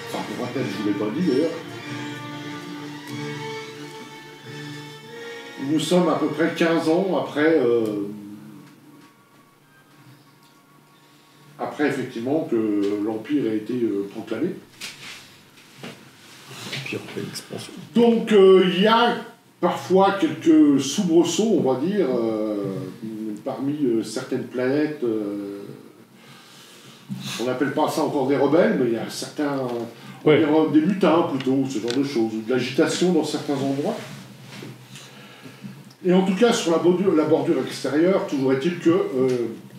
Enfin, pour rappel, je ne vous l'ai pas dit d'ailleurs. Nous sommes à peu près 15 ans après... Après, effectivement, que l'Empire a été proclamé. Pire que l'expansion. Donc, il y a parfois quelques soubresauts, on va dire, parmi certaines planètes, on n'appelle pas ça encore des rebelles, mais il y a certains, des mutins plutôt, ce genre de choses, ou de l'agitation dans certains endroits. Et en tout cas, sur la bordure extérieure, toujours est-il que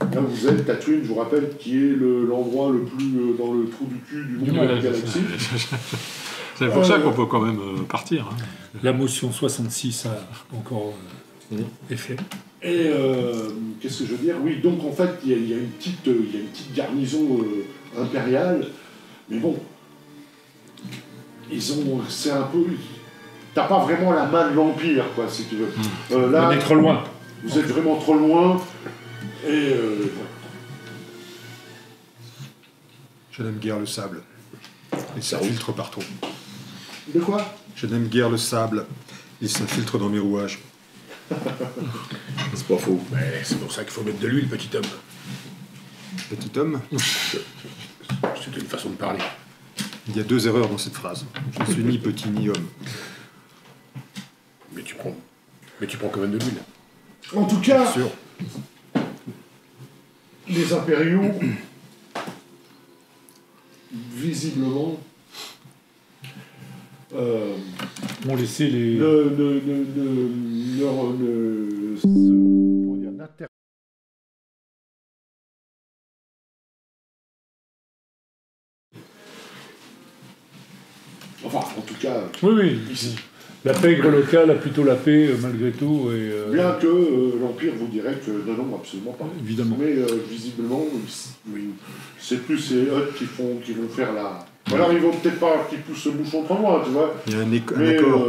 là où vous êtes, Tatooine, je vous rappelle, qui est l'endroit le plus dans le trou du cul du monde de la galaxie. C'est pour ça qu'on peut quand même partir. Hein. La motion 66 a encore effet. Et qu'est-ce que je veux dire? Oui, donc en fait, il y a une petite garnison impériale, mais bon, c'est un peu... T'as pas vraiment la main de l'Empire, quoi, si tu veux. Là, on est trop loin. Vous êtes vraiment trop loin, et... Je n'aime guère le sable. Il s'infiltre partout. De quoi? Je n'aime guère le sable. Il s'infiltre dans mes rouages. C'est pas faux. Mais c'est pour ça qu'il faut mettre de l'huile, petit homme. Petit homme, C'est une façon de parler. il y a 2 erreurs dans cette phrase. Je ne suis ni petit ni homme. Mais tu prends quand même de l'huile. En tout cas, Bien sûr. les impériaux, visiblement, On laissait les... enfin, en tout cas, Oui. ici. La pègre locale a plutôt la paix, malgré tout. Et, Bien que l'Empire vous dirait que non, absolument pas. Évidemment. Mais visiblement, c'est plus les Hutt qui vont faire la... Alors ils vont peut-être pas qu'ils poussent le bouchon trop loin, tu vois. Il y a un Mais accord.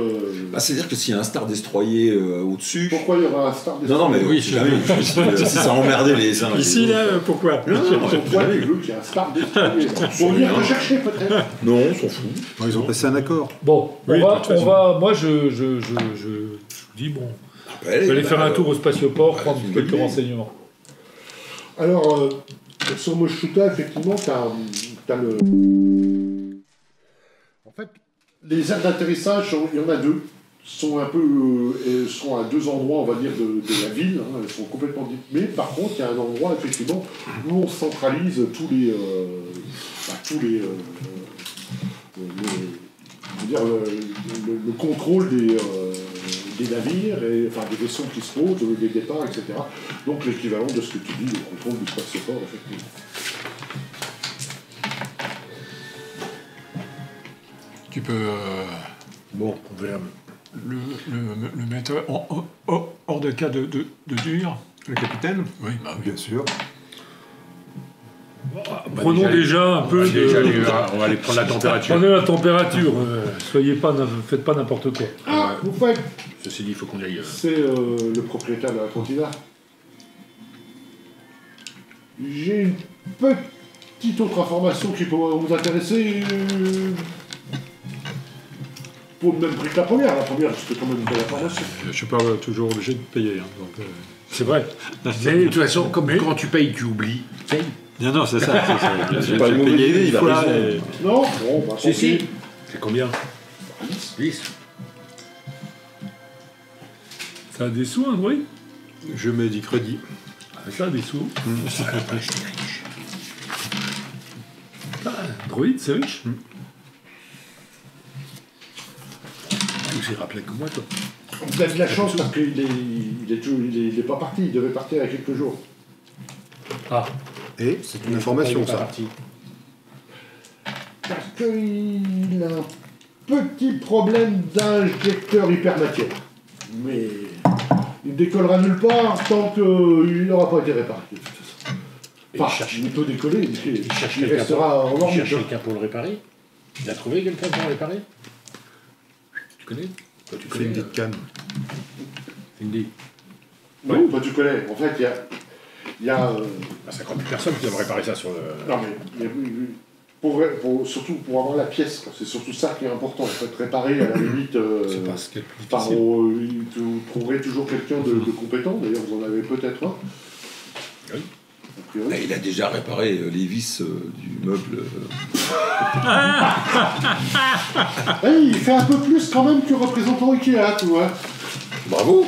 C'est-à-dire que s'il y a un Star Destroyer au-dessus... pourquoi il y aura un Star Destroyer? Non, mais oui, jamais. Si ça emmerdait les uns. Ici, là, pourquoi? Non, pourquoi il veut qu'il y ait un Star Destroyer? Pour venir te chercher peut-être. Non, on s'en fout. Ils ont passé un accord. Bon, Oui, de toute façon. moi je vous dis, bon, je vais aller faire un tour au spatioport, prendre c'est une quelques bonne idée. renseignements. Alors, sur Moshuta, effectivement, t'as le... En fait, les aires d'atterrissage, il y en a 2. Sont un peu, sont à 2 endroits, on va dire, de la ville. Hein, elles sont complètement dites. Par contre, il y a un endroit, effectivement, où on centralise tous les... le contrôle des navires, enfin des vaisseaux qui se posent, des départs, etc. Donc l'équivalent de ce que tu dis, le contrôle du spatioport, effectivement. Tu peux Bon, on verra. le mettre hors de cas de dur. Le capitaine? Oui, bah oui. Bien sûr. Prenons déjà un peu On va aller prendre la température. Prenez la température, faites pas n'importe quoi. Ah, vous faites. Ceci dit, il faut qu'on y aille. C'est le propriétaire de la cantina. J'ai une petite autre information qui pourrait vous intéresser. Pour le même prix que la première. La première, c'était quand même une belle information. Je suis pas toujours obligé de payer. Hein, donc, C'est vrai. Mais de toute façon, comme quand tu payes, tu oublies. Paye. Non, c'est ça. C'est pas une mauvaise idée, il a raison. Non, bon, bah, Si, si. tant pis. C'est combien 10. Ça a des sous, un droïde? Je mets du crédit. Ça a des sous. Ah, un droïde, c'est riche. Tu sais rappeler que moi, toi. Vous avez de la chance parce qu'il est pas parti. Il devait partir il y a quelques jours. Ah, Et c'est une information, ça. Parce qu'il a un petit problème d'injecteur hypermatière. Mais il décollera nulle part tant qu'il n'aura pas été réparé. Enfin, il peut décoller, mais il restera en Il orbite. cherche quelqu'un pour le réparer. Il a trouvé quelqu'un pour le réparer. Tu connais? Toi, tu C'est une connais petite canne. Cindy. Oui, toi tu connais. En fait, il y a Ça compte plus personne qui doit réparer ça sur le. non, mais surtout pour avoir la pièce, quoi. C'est surtout ça qui est important. En fait, réparer à la limite. c'est pas ce qu'il y a de plus Enfin, difficile. vous trouverez toujours quelqu'un de compétent. D'ailleurs, vous en avez peut-être un. Oui. A priori. Il a déjà réparé les vis du meuble. Hey, il fait un peu plus quand même que représentant Ikea, tu vois. Bravo.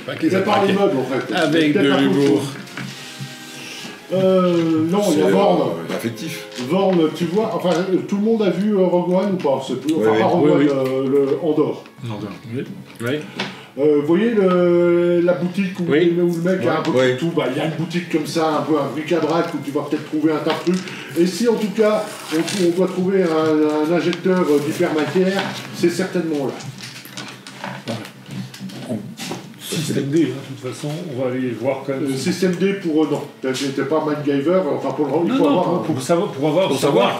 Prépare les meubles, en fait. Avec de Peut-être l'humour. Non, il y a Vorn. Affectif. Vorn, tu vois, enfin, tout le monde a vu Rogue One ou pas? Enfin, Oui, pas Rogue One, oui. le Andorre. Oui. Vous voyez la boutique où, Oui. où le mec a un peu Ouais. de tout, bah, il y a une boutique comme ça, un peu un bric-à-brac où tu vas peut-être trouver un tas de trucs. Et si en tout cas on doit trouver un injecteur d'hypermatière, c'est certainement là. Système D, hein, de toute façon, on va aller voir quand même. Système D pour non, t'es pas MacGyver, enfin pour le il Non, faut non, avoir. pour savoir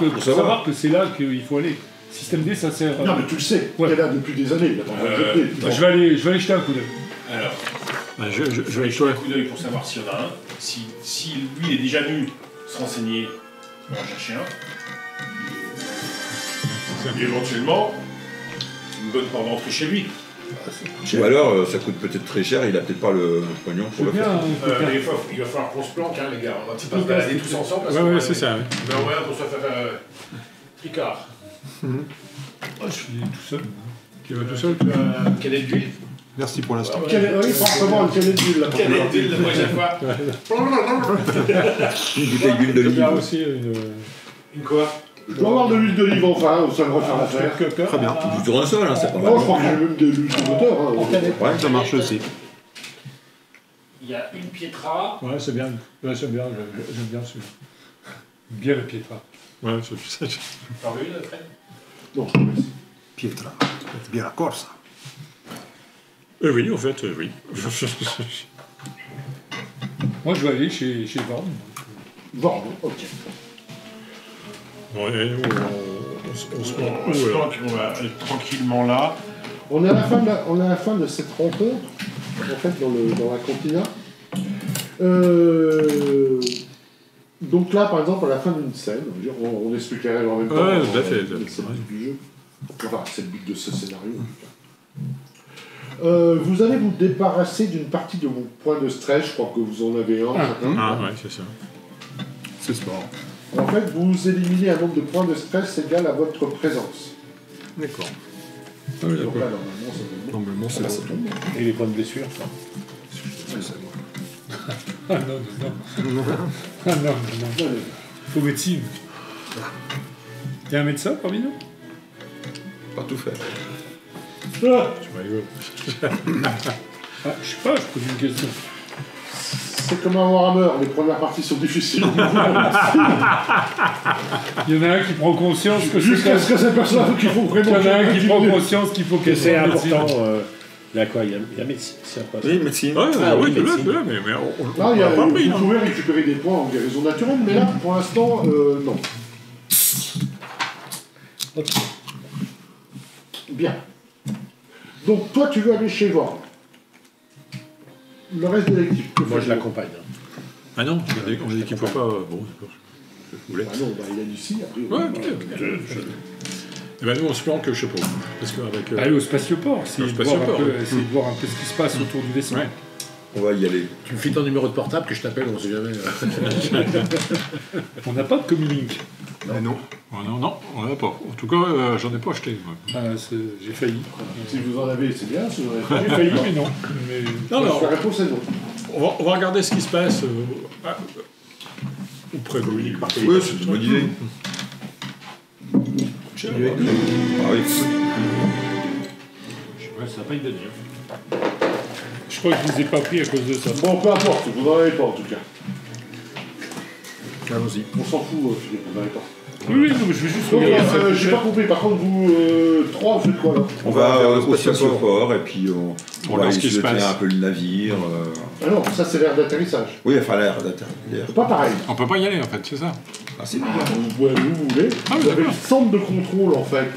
que c'est là qu'il faut aller. Système D, ça sert. Non mais tu le sais, Ouais. t'es là depuis des années. Là, Je vais aller jeter un coup d'œil. Alors, Je vais je vais jeter un coup d'œil pour savoir s'il y en a un. Si lui est déjà venu se renseigner, on va en chercher un. Et éventuellement, une bonne porte d'entrée chez lui. Ou alors, ça coûte peut-être très cher, il a peut-être pas le pognon pour le faire. Mais il va falloir qu'on se planque, hein, les gars. On va pas se balader tous ensemble. Parce Ouais, c'est ça. Mais au moins, pour se faire tricard. Je suis tout seul. Tu vas tout seul? Canette d'huile. Merci pour l'instant. Oui, forcément une canette d'huile là. Canette d'huile la prochaine fois. Une bouteille d'huile Il y a d'olive. aussi Une quoi? Je dois avoir de l'huile d'olive enfin, ça devrait faire l'affaire. Très bien. Du tournesol, hein, c'est pas mal. Non, je crois que j'ai même de l'huile de moteur. Hein. Ouais, Ça marche aussi. Il y a une pietra. Ouais, c'est bien. Ouais, c'est bien. J'aime bien celui-là. Bien le Pietra. Ouais, c'est ça. T'en veux une, Fred? Non, je te remercie. Pietra. Bien la Corse. Oui, en fait, oui. Moi, je vais aller chez Vorn. Bon, ok. Bon, et nous, on se met On se planque, on va être tranquillement là. On est à la fin de cette rencontre, en fait, dans la cantina. Donc là, par exemple, à la fin d'une scène, on expliquerait en même temps Ouais, tout à fait. le but du jeu. Enfin, c'est le but de ce scénario. En tout cas. Vous allez vous débarrasser d'une partie de vos points de stress, je crois que vous en avez un. chacun. Ah, ouais, c'est ça. C'est sport. En fait, vous éliminez un nombre de points de stress égal à votre présence. D'accord. Ah oui, Donc là, d'accord. normalement, ça donne bon. Normalement, c'est Là, bon. ça tombe. Et les points de blessure. Ah non, non, non. Ah non, non, non. Allez. Faut médecine. Y'a un médecin parmi nous? pas tout faire. Tu rigoles. Ah, je sais pas, je pose une question. C'est comme un Warhammer, les premières parties sont difficiles. Il y en a un qui prend conscience que c'est Jusqu'à ce que ces personnes qui font Il y vraiment. en a un qui prend conscience qu'il faut Que qu'elle c'est soit médecine. important. Il y a quoi? Il y a médecine. C'est quoi? Oui, médecine. Ouais, Ah, oui, oui, tu l'as, médecine. mais on Là, il y a, l'a pas pris. vous pouvez récupérer des points en guérison naturelle, mais là, pour l'instant, non. Ok. Bien. Donc, toi, tu veux aller chez Vorn. Le reste de l'équipe. que Moi, je faites-vous? l'accompagne. Ah non, on a dit qu'il ne faut pas. Bon, d'accord. Je voulais. Ah non, bah, il a dit si, après. Ouais, ok. Et ben nous, on se planque, je sais pas. Parce qu'avec. Aller au spatioport, essayer de voir un peu ce qui se passe autour du vaisseau. Ouais. On va y aller. Tu me files ton numéro de portable que je t'appelle, on sait jamais. On n'a pas de communink. Mais non. Oh, non, non, on n'en a pas. En tout cas, j'en ai pas acheté. moi. Ah, j'ai failli. Si vous en avez, c'est bien. Si vous en avez J'ai pas, failli, mais non. Mais... Non, non, la réponse est non. on va regarder ce qui se passe auprès de lui. Oui, c'est une bonne idée. Ah oui. Ouais, ça va pas être de dire. Je crois que je ne les ai pas pris à cause de ça. Bon, peu importe, vous n'en avez pas en tout cas. Allons-y. On s'en fout, Philippe, vous n'en avez pas. Oui, oui, non, mais je vais juste Donc, regarder ça. j'ai pas compris, par contre, vous, trois, vous faites quoi là? On va au spatioport. spatioport et puis on va regarde ce qui essayer se de tenir passe. un peu le navire. Ah non, ça c'est l'air d'atterrissage. Oui, enfin l'air d'atterrir. C'est pas pareil. On peut pas y aller, en fait, c'est ça. Ah, c'est Vous pouvez où vous voulez. Ah, Vous avez d'accord. le centre de contrôle en fait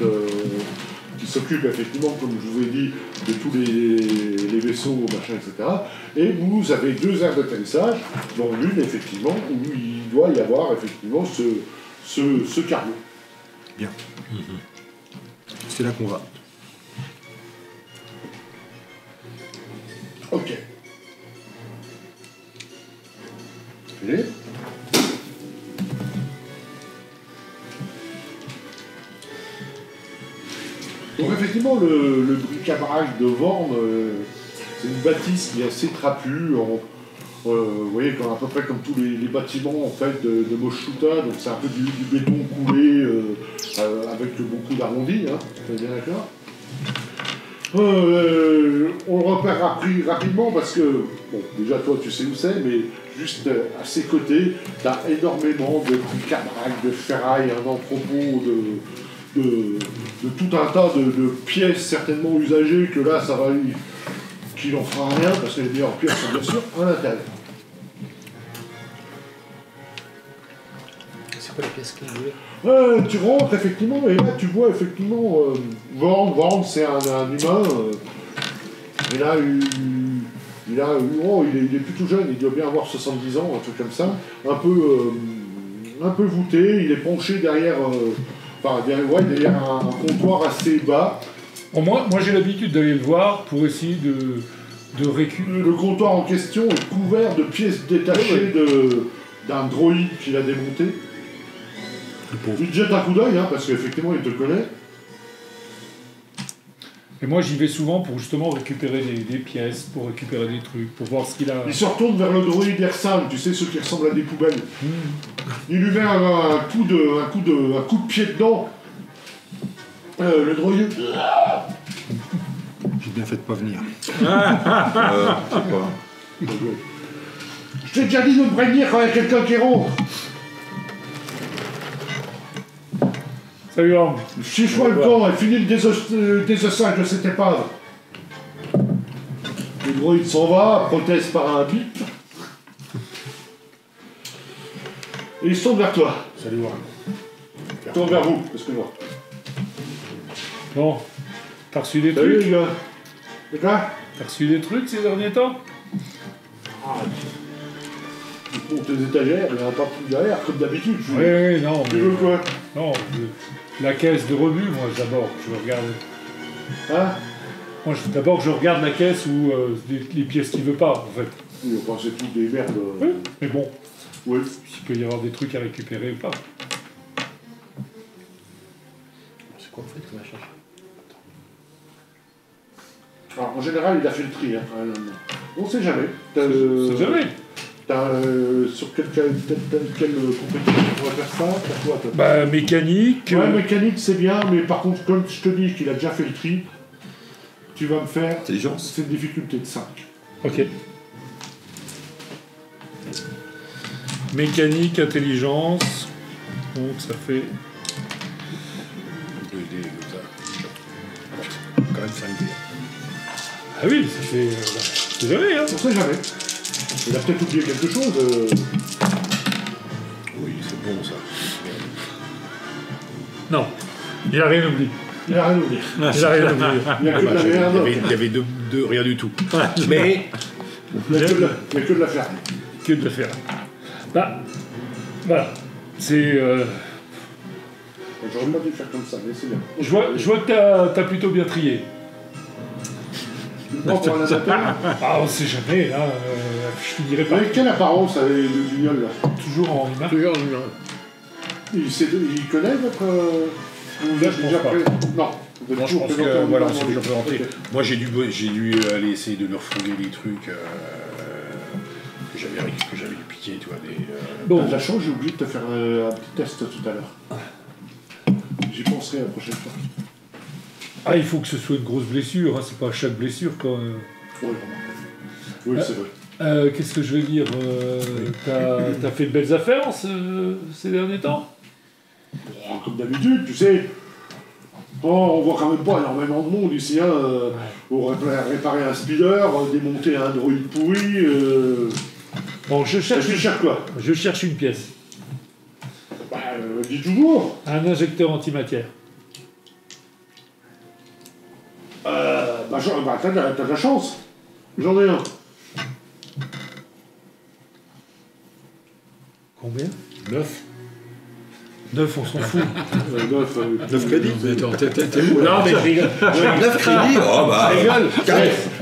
qui s'occupe effectivement, comme je vous ai dit, de tous les vaisseaux, machin, etc. Et vous avez deux aires d'atterrissage, dont l'une effectivement où il doit y avoir effectivement ce cargo. Bien. C'est là qu'on va. Ok. Philippe. Donc effectivement, le bric-à-brac de Vorn C'est une bâtisse qui est assez trapue. Vous voyez, à peu près comme tous les bâtiments en fait, de Moshuta, donc c'est un peu du béton coulé avec beaucoup d'arrondis, hein, vous êtes bien d'accord. On le repère rapidement parce que, bon, déjà toi tu sais où c'est, mais juste à ses côtés, tu as énormément de bric-à-brac, de ferraille, un entrepôt de tout un tas de pièces certainement usagées que là ça va qu'il n'en fera rien parce que les meilleures pièces sont bien sûr à l'intérieur. C'est quoi la pièce qu'il voulait? Tu rentres effectivement et là tu vois effectivement Vorn c'est un humain il est plutôt jeune, il doit bien avoir 70 ans, un truc comme ça, un peu voûté, il est penché derrière derrière un comptoir assez bas. Bon, moi j'ai l'habitude d'aller le voir pour essayer de récupérer. Le comptoir en question est couvert de pièces détachées d'un droïde qu'il a démonté. Il te jette un coup d'œil, hein, parce qu'effectivement il te connaît. Et moi j'y vais souvent pour justement récupérer des pièces, pour récupérer des trucs, pour voir ce qu'il a. Il se retourne vers le droïde Ersan, tu sais, ceux qui ressemblent à des poubelles. Il lui met un coup de pied dedans. Le droïde. J'ai bien fait de pas venir. Je sais pas. Je t'ai déjà dit de me prévenir quand il y a quelqu'un qui rentre. Salut Orm. Chiche-moi le camp et finis le désossage de cette épave. Le droïde s'en va, proteste par un bip. Et il se tourne vers toi. Salut, Warren. Il se tourne vers vous, excuse-moi. Bon, t'as reçu des Salut trucs? les gars. De quoi? T'as reçu des trucs ces derniers temps? Tu prends tes étagères, il n'y en a pas plus derrière, comme d'habitude. Oui, non. Tu veux quoi? Non, la caisse de rebut, moi d'abord, je regarde. Hein? Moi d'abord je regarde la caisse ou les pièces qu'il veut pas, en fait. Oui, enfin c'est tout des merdes. Oui, mais bon, Oui. il peut y avoir des trucs à récupérer ou pas. C'est quoi en fait qu'on va chercher? Alors en général, il a fait le tri. Hein. On sait jamais. C'est jamais. Sur quelle compétence tu pourrais faire ça? T'as quoi, toi? Bah, mécanique. Ouais, mécanique c'est bien, mais par contre, comme je te dis qu'il a déjà fait le tri, tu vas me faire. Intelligence. C'est une difficulté de 5. Ok. Mécanique, intelligence. Donc ça fait. 2 dés comme ça. Quand même 5 dés. Ah oui, ça fait. C'est jamais, hein. On sait jamais. Il a peut-être oublié quelque chose. Oui, c'est bon ça. Non, il a rien oublié. Il a rien oublié. Il a rien oublié. Il n'y a que de la merde. Il y avait rien du tout. Mais Il n'y a que de la ferme. Que de faire. Bah, voilà. C'est. J'aurais pas dû faire comme ça, mais c'est bien. Je vois que t'as plutôt bien trié. Non, pour un amateur. Ah, on sait jamais, là. Je finirai par. Mais quelle apparence avait le guignol là? Toujours en humain. toujours humain. Il connaît votre. Vous Là, êtes je déjà pense prêt? Non. Vous êtes Non, je toujours pense présenté que en voilà, on humain s'est dans déjà les- présenté. Ok. Moi, j'ai dû aller essayer de leur fouiller des trucs que j'avais piqué, tu vois. Bon, T'as de la chance, j'ai oublié de te faire un petit test tout à l'heure. J'y penserai la prochaine fois. ah, il faut que ce soit une grosse blessure, hein. C'est pas chaque blessure, quoi. Oui, vraiment. Oui, c'est vrai. Qu'est-ce que je veux dire t'as fait de belles affaires ces derniers temps? Comme d'habitude, tu sais. Bon, on voit quand même pas énormément de monde ici, hein. Pour réparer un speeder, démonter un droïde pourri. Bon, je cherche quoi? une pièce. Bah, dis toujours. Un injecteur antimatière. T'as de la chance. J'en ai un. Combien? 9. 9, on s'en fout. 9 crédits. Mais attends, t'es où là? Non, mais je rigole. 9 crédits. Oh bah. Je rigole.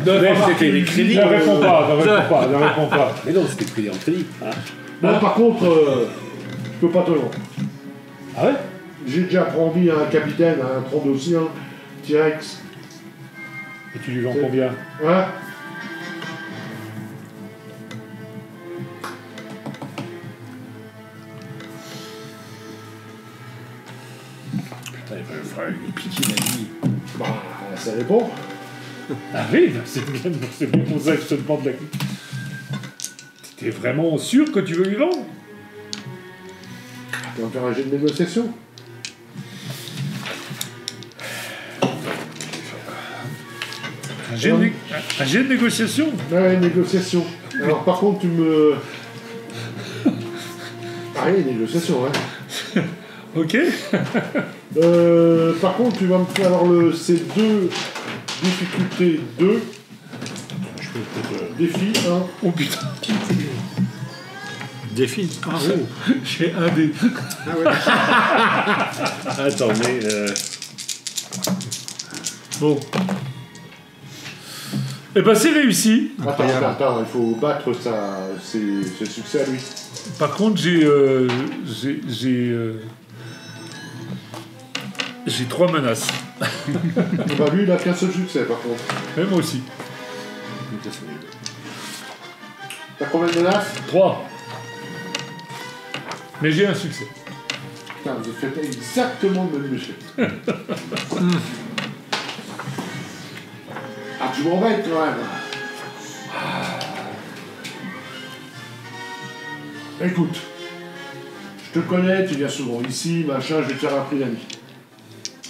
9, c'était les crédits. Ne réponds pas. Mais non, c'était crédit en crédit. Non, par contre, je peux pas te le vendre. Ah ouais? J'ai déjà promis à un capitaine, à un Trandosien, T-Rex. Et tu lui vends combien? Hein? Enfin, une piquée d'ami. Bah, ça dépend. Arrive, c'est bien pour ça que je te demande la... T'es vraiment sûr que tu veux lui vendre? Tu vas me faire un jet de négociation. Un jet de négociation? Ouais, négociation. Alors par contre, tu me... Ah oui, négociation, ouais. Ok. Par contre, tu vas me faire alors c'est 2 difficultés 2. Je peux peut-être. Défi 1. Oh putain, Défi. Ah, oh. j'ai un dé. Attends, mais. Bon. Eh ben c'est réussi. Attends, il faut battre ses succès à lui. Par contre, j'ai 3 menaces. Bah lui, il a qu'un seul succès par contre. Et moi aussi. T'as combien de menaces? 3. Mais j'ai un succès. Putain, vous faites exactement le même métier. Ah, tu m'embêtes quand même. Écoute, je te connais, tu viens souvent ici, machin, je vais te faire un prix d'ami.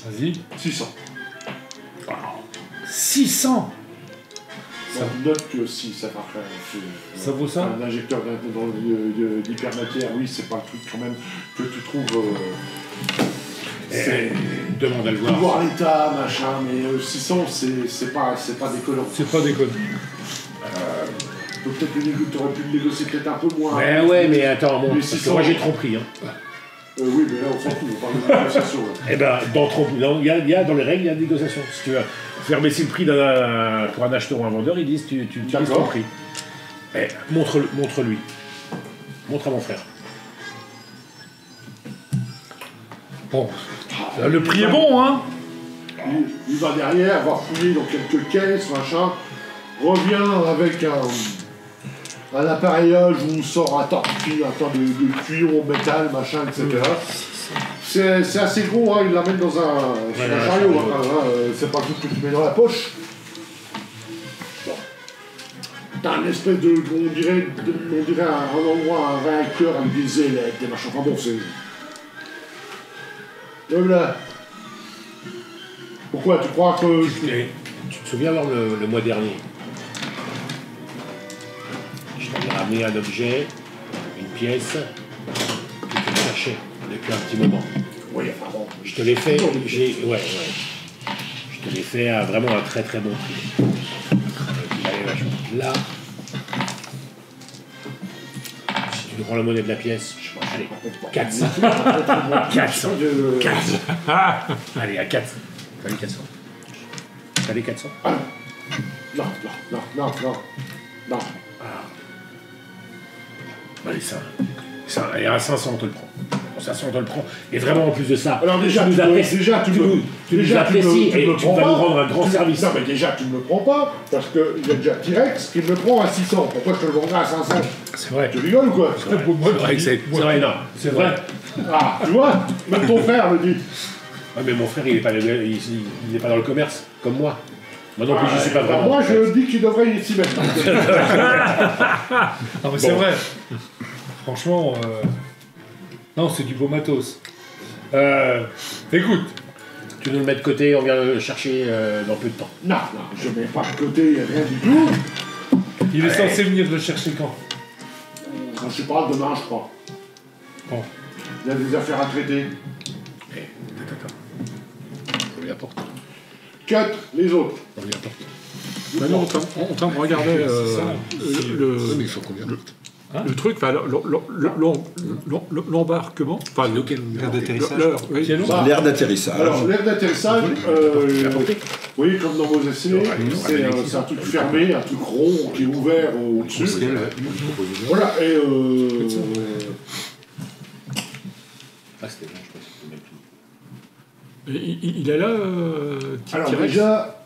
Vas-y. 600. 600. Ça note que si ça part Ça vaut ça? Un injecteur d'hypermatière, oui, c'est pas le truc quand même que tu trouves. Demande à le Faut voir. voir l'état, machin, mais 600, c'est pas déconnant. C'est pas déconnant. Peut-être que tu aurais pu le négocier peut-être un peu moins. Mais ouais, mais attends, bon, Mais parce que 600. moi j'ai tromperie. Hein. Oui, mais là, on s'en fout, on parle de négociation. Là. Eh ben, il y a dans les règles, il y a une négociation. Si tu veux faire baisser le prix pour un acheteur ou un vendeur, ils disent tu dis ton prix. Eh, montre-lui. Montre à mon frère. Bon. Le prix est bon, hein? Il va derrière, va fouiller dans quelques caisses, machin, revient avec un appareillage où on sort un tas de tuyaux en métal, machin, etc. C'est assez gros, hein, il l'amène dans un chariot, c'est pas tout ce que tu mets dans la poche. Bon. T'as une espèce de, on dirait un endroit, un réacteur avec des ailettes, des machins, enfin bon, c'est... Le voilà. Pourquoi tu crois que... Tu te souviens, alors, le mois dernier, je t'avais ramené un objet, une pièce, que tu cherchais depuis un petit moment. Oui, enfin bon. Je te l'ai fait, je te l'ai fait à vraiment un très très bon prix. Il valait vachement. Là, si tu nous rends la monnaie de la pièce, allez, 400. 400. 400. Allez, à 400. Allez, 400. Allez, 400. Non. Allez, ça. Allez, à 500, on te le prend. 500, on te le prend. Et vraiment, en plus de ça, Alors déjà, tu nous apprécies et tu vas nous rendre un grand service. Non, mais déjà, tu ne me prends pas, parce qu'il y a déjà T-Rex qui me prend à 600. Pourquoi je te le vendrais à 500? C'est vrai. Tu rigoles ou quoi? C'est vrai que c'est vrai, non. C'est vrai. Ah, tu vois? Même ton frère le dit. Ouais, mais mon frère, il est pas dans le commerce, comme moi. Moi non plus, je suis pas vraiment. Moi, je dis qu'il devrait y s'y mettre. Ah, mais c'est vrai. Franchement, non, c'est du beau matos. Écoute, Tu nous le mets de côté, on vient le chercher dans peu de temps. Non, je mets pas de côté, rien du tout. il est censé venir le chercher quand? Quand je parle demain, je crois. Bon. Il y a des affaires à traiter. On lui apporte. Cut, les autres. On lui apporte. Maintenant, on est en train de regarder le truc, enfin, l'embarquement, enfin, L'air d'atterrissage. L'air d'atterrissage. Alors, l'air d'atterrissage, oui, comme dans vos essais, c'est un truc fermé, un truc rond qui est ouvert au-dessus. Voilà, et Ah, c'était bon, je pense que c'était même plus. il est là, alors T-Rex. déjà,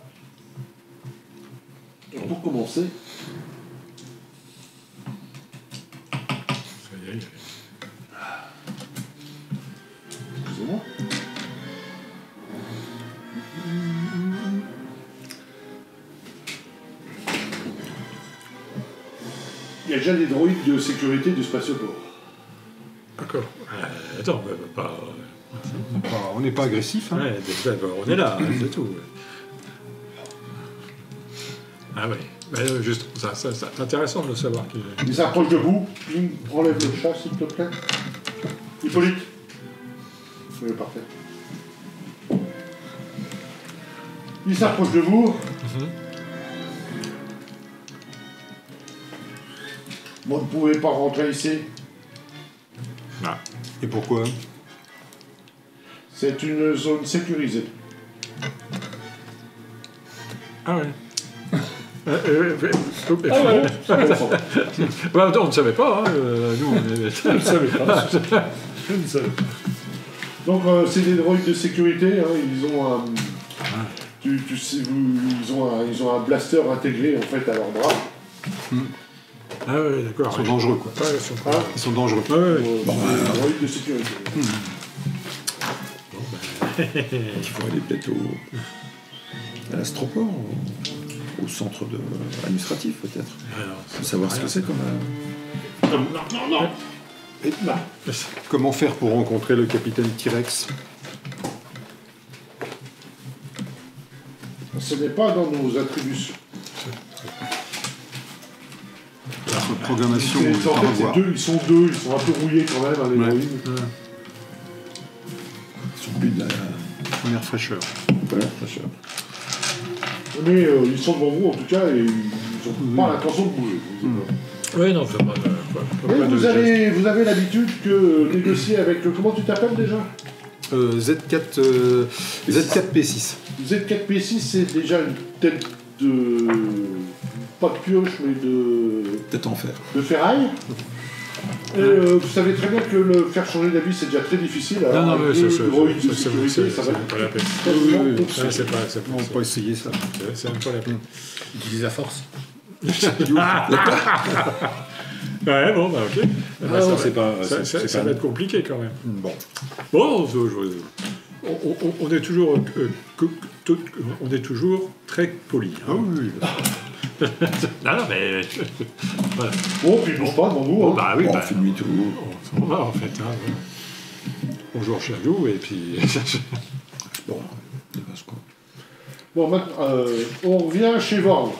pour commencer, excusez-moi, il y a déjà des droïdes de sécurité du spatioport. D'accord. Attends, pas... On n'est pas agressif. Hein. Ouais, on est là, c'est tout. Ah oui, juste, ça, c'est intéressant de le savoir. Il s'approche de vous, enlève le chat s'il te plaît. Hippolyte. Oui, parfait. Il s'approche de vous. Vous ne pouvez pas rentrer ici. Ah. Et pourquoi? C'est une zone sécurisée. Ah ouais. On ne savait pas, hein, nous. Je ne savais pas. Je ne savais pas. Donc c'est des droïdes de sécurité, hein, ils ont un... ils ont un blaster intégré en fait à leur bras. Ah ouais, d'accord. Ils sont dangereux, quoi. Ouais, ils sont dangereux. Des droïdes de sécurité. Il faut aller peut-être à l'astroport, au centre administratif peut-être. Faut savoir ce que c'est comme... Non. Comment faire pour rencontrer le capitaine T-Rex? Ce n'est pas dans nos attributions. Notre programmation, En fait, ils sont deux, ils sont un peu rouillés quand même, hein, les droïdes. Ils sont plus de la première fraîcheur. Mais ils sont devant vous en tout cas et ils n'ont pas l'intention de bouger. Oui, non, c'est pas Et vous avez l'habitude que négocier avec... Comment tu t'appelles déjà Z4, Z4P6. Z4P6, c'est déjà une tête de... pas de pioche, mais de... tête en fer. De ferraille. Et vous savez très bien que le faire changer d'avis, c'est déjà très difficile. Alors, non, mais ça va pas la peine. C'est pas On va pas essayer ça. C'est même pas la peine. Utilise la force. Ouais, bon, bah ok. Ça va être compliqué quand même. Bon, on est toujours, on est toujours très poli. Hein. oui. Non, mais voilà. Bon, puis bouge pas devant vous. Bon, Hein. bah oui, On fait demi-tour. on s'en va en fait. Hein, ouais. Bonjour chez nous et puis. Bon, dépasse quoi. Bon, maintenant, on revient chez Vorn.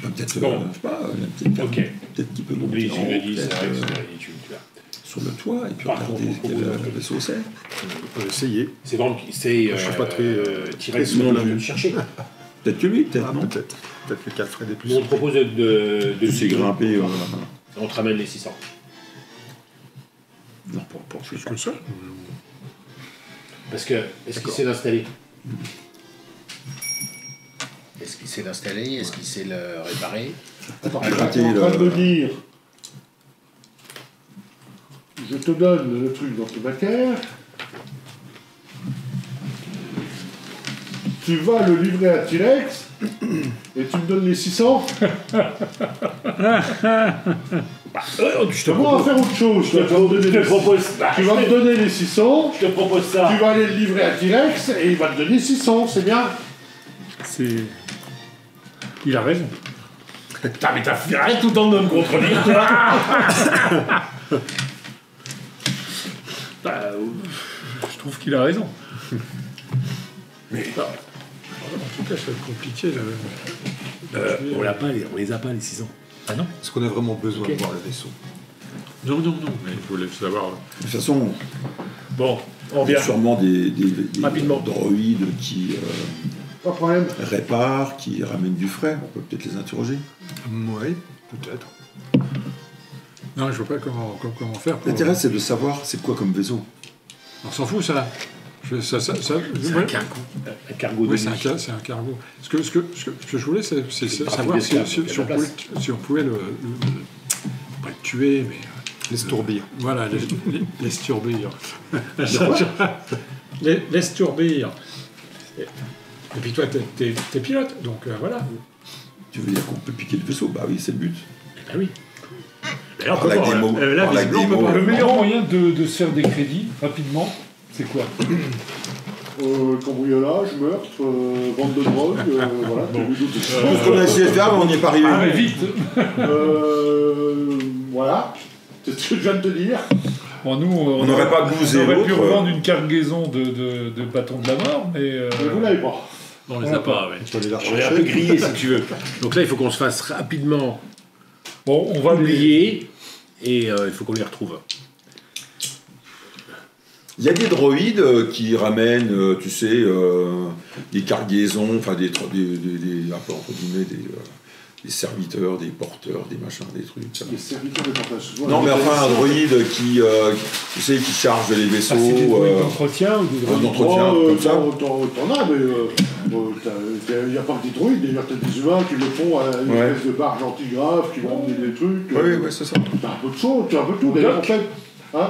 Peut-être, Bon. je sais pas, Ok. peut-être qu'il peut Oui, monter tu en l'as haut, dit, c'est peut-être, vrai que tu l'as. sur le toit, et puis Par regarder contre, quel vaisseau c'est. On peut essayer. C'est dans le... C'est... Je suis pas très T-Rex souple, non hein. plus chercher. Peut-être que lui, peut-être, non? Peut-être. Peut-être que Cal ferait des plus. Nous, on te propose de C'est grimper. On te ramène les 600. Non, pour Plus que ça. Parce que, est-ce qu'il sait l'installer? Est-ce qu'il sait l'installer? Est-ce qu'il sait le réparer? Attends, Ah, je gratter suis en train de le- me dire... Je te donne le truc d'antimacaire. Tu vas le livrer à T-Rex et tu me donnes les 600. Comment faire autre chose? Tu vas me donner les 600, Je te propose ça. tu vas aller le livrer à T-Rex et il va te donner 600, c'est bien. Il a raison. Putain, mais t'as fait rien tout le temps de me contredire, toi. Je trouve qu'il a raison. En tout cas, ça va être compliqué. On les a pas, les 600. Ah non? Est-ce qu'on a vraiment besoin de voir le vaisseau? Non, mais je voulais savoir. De toute façon, Bon, on il y a revient. sûrement des Rapidement. droïdes qui Pas de problème. réparent, qui ramènent du frais. On peut peut-être les interroger. Oui, peut-être. Non, je vois pas comment faire. pour- L'intérêt, c'est de savoir c'est quoi comme vaisseau. On s'en fout, ça. C'est Ouais. un cargo. Un cargo de Oui, nuit. c'est un cargo. Ce que je voulais, c'est trafic savoir si d'esclaves, donc il y a de la si on pouvait pas le tuer, mais Les stourbir. voilà, les sturbir. Les sturbir. Et puis toi, t'es pilote, donc voilà. Tu veux dire qu'on peut piquer le vaisseau? Bah oui, c'est le but. Eh ben oui. D'ailleurs, Par la démo. là, Par la visiblement, on peut démo. pas Le le meilleur moyen de se faire des crédits rapidement, c'est quoi? Cambriolage, meurtre, vente de drogue, voilà. Ce qu'on a essayé de faire, mais on n'y est pas arrivé. Ah, mais vite. Voilà, c'est ce que je viens de te dire. Bon, nous, On n'aurait pas bousé on aurait pu l'autre. revendre une cargaison de bâtons de la mort, mais... Mais vous l'avez pas. On les a pas, ouais. Tu vas aller la On est un peu rechercher. grillé si tu veux. Donc là, il faut qu'on se fasse rapidement Bon, on va les... oublier et il faut qu'on les retrouve. Il y a des droïdes qui ramènent, tu sais, des cargaisons, enfin un peu entre guillemets, des serviteurs, des porteurs, des machins, des trucs. Ça. Les serviteurs de portage souvent. Non, mais enfin un droïde qui, tu sais, qui charge les vaisseaux. Ah, c'est des droïdes d'entretien ou des droïdes d'entretien, comme ça. T'en as, mais il n'y a pas que des droïdes, d'ailleurs, t'as des humains qui le font à une espèce de barge antigrave, qui vont emmener des trucs. Oui, c'est ça. T'as un peu de choses, t'as un peu de tout. D'ailleurs, en fait. Hein,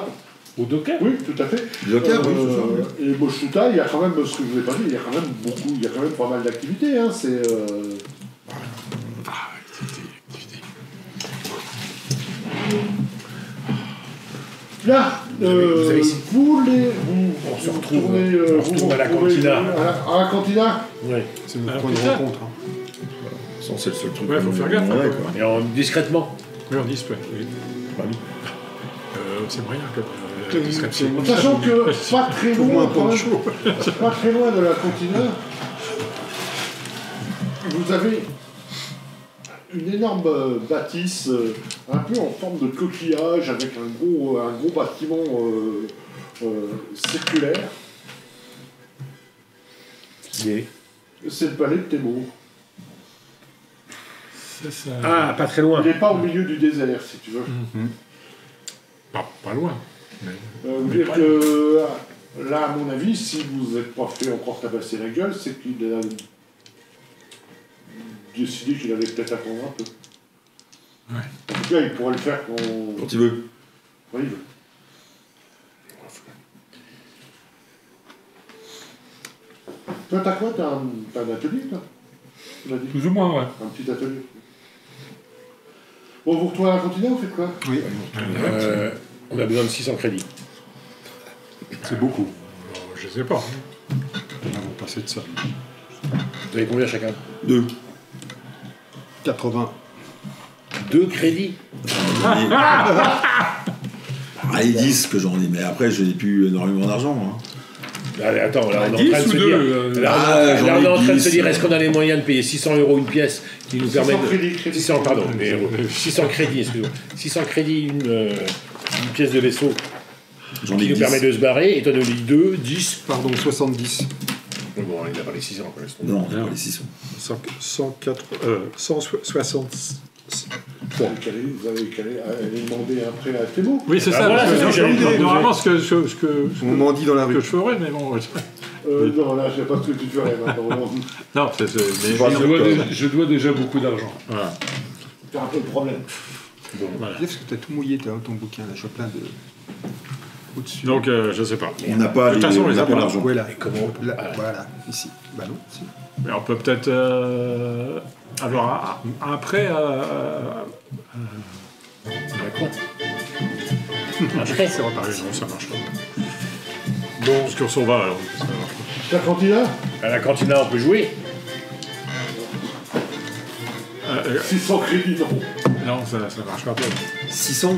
Au docker. oui, tout à fait. Docker, oui, c'est ça. Et Moshuta, il y a quand même, ce que je vous ai pas dit, il y a quand même beaucoup, il y a quand même pas mal d'activités. Hein, c'est. Là, Vous avez ici. on se retrouve à la cantina. À la cantina. Oui. C'est notre Alors, point de putain. rencontre. Ça, c'est le seul truc. Ouais, faut faire gaffe, Ouais, hein, quoi. Et discrètement. Oui, on display. Oui. C'est moyen que discrétion. Sachant que pas très Trouve-moi loin, un quand poncho. même, pas très loin de la cantina, vous avez une énorme bâtisse, un peu en forme de coquillage, avec un gros bâtiment circulaire. C'est le palais de Thémo. C'est ça. Ah, pas très loin. Il n'est pas au milieu du désert, si tu veux. Pas loin. Vous dire que là, à mon avis, si vous n'êtes pas fait encore tabasser la gueule, c'est qu'il a décidé qu'il allait peut-être attendre un peu. Ouais. En tout cas, il pourrait le faire quand Quand il veut. il veut. Toi, t'as quoi? T'as un atelier, toi? Tu m'as dit. Plus ou moins, ouais. Un petit atelier. Bon, vous retournez à la cantina, vous faites quoi? Oui, On a besoin de 600 crédits. c'est beaucoup. Je sais pas. On va passer de ça. Vous avez combien chacun? 2. 80. 2 crédits. Ah, ils disent que j'en ai, mais après, je n'ai plus énormément d'argent. Hein. Allez, attends, là, on est en 10 train de ou se 2 dire. Là, j'en on est en ai train de 10, se dire, est-ce qu'on a les moyens de payer 600 € une pièce qui nous permet 600 de. crédits. 600, pardon, mais 600 crédits, excusez-moi. 600 crédits, une pièce de vaisseau J'en ai qui nous 10. permet de se barrer, et toi de lui 2, 10. Pardon, 70. Bon, il a pas les 600, quoi, laisse tomber. Non, pas les 600. 160. Vous avez qu'à aller demander un prêt à Thémo. Oui, c'est Ah, ça. voilà, parce que c'est ce que j'allais dire. normalement, ce On m'en dit dans la rue. que je ferais, mais bon. Non, là, je sais pas ce que tu ferais maintenant. Non, mais Pas sûr que- Je dois déjà beaucoup d'argent. voilà. C'est un peu le problème. Voilà. Parce que t'as tout mouillé, t'as ton bouquin, là, je vois plein de. Au-dessus. Donc, je sais pas. On n'a pas De toute façon, on les a pas. l'argent. Ouais, là. Et comment Là, voilà, ici. Bah non, si. Mais on peut peut-être avoir un prêt Quoi Après, c'est reparé, non, ça marche pas. Bon, parce qu'on s'en va alors. Ça marche pas. La cantina, à la cantina, on peut jouer. 600 crédits, non. Non, ça marchera pas. 600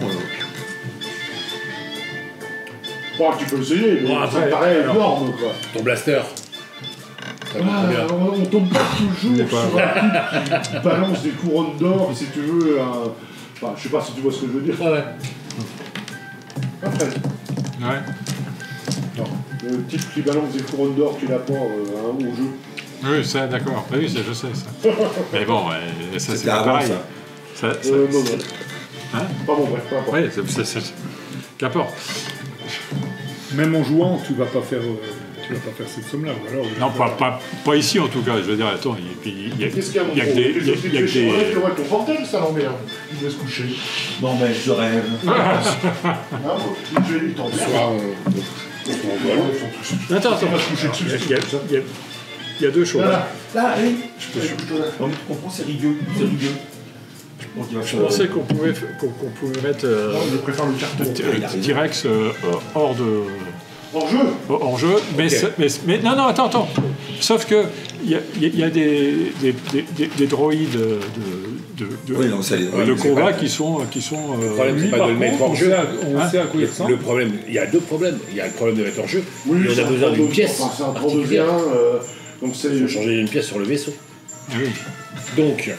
Bon, tu peux essayer, mais Bon, ça après, me paraît alors. énorme, quoi. Ton blaster. Ça vaut combien On tombe pas toujours sur un type qui balance des couronnes d'or, si tu veux, enfin, je sais pas si tu vois ce que je veux dire. Ah ouais. Après, Ouais. le type qui balance des couronnes d'or qu'il a pas à un haut jeu. Oui, ça, d'accord. Oui, ça, je sais ça. Mais bon, ça c'est C'était pas avant, pareil. ça. Non. Hein Pas bon, bref, pas Oui, qu'importe. Même en jouant, tu vas pas faire cette somme-là. Ou alors, Non, pas ici en tout cas. Je veux dire, attends, il y a Qu'est-ce qu'il y a, mon il y a que gros? des. Qu'est-ce que Il y a que tu fais? des. Tu vois, ton bordel, ça l'emmerde. Il doit se coucher. Non, mais je rêve. Ah, tu fais lui, t'emmerdes. Soit Attends, il y a deux choses. Là, allez. Non, mais tu comprends, c'est rigueux. C'est rigueux. Donc, il va Je pensais qu'on pouvait mettre Je préfère le carton. T-Rex hors de. Hors jeu. Mais non, attends. Sauf que il y a des droïdes de combat qui sont. Le problème, c'est pas de le mettre hors jeu. On sait à quoi il ressemble. Le problème, il y a deux problèmes. Il y a le problème de mettre hors jeu. Oui, et on a besoin d'une pièce. C'est un 32 donc c'est. Il faut changer une pièce sur le vaisseau. Oui. Donc,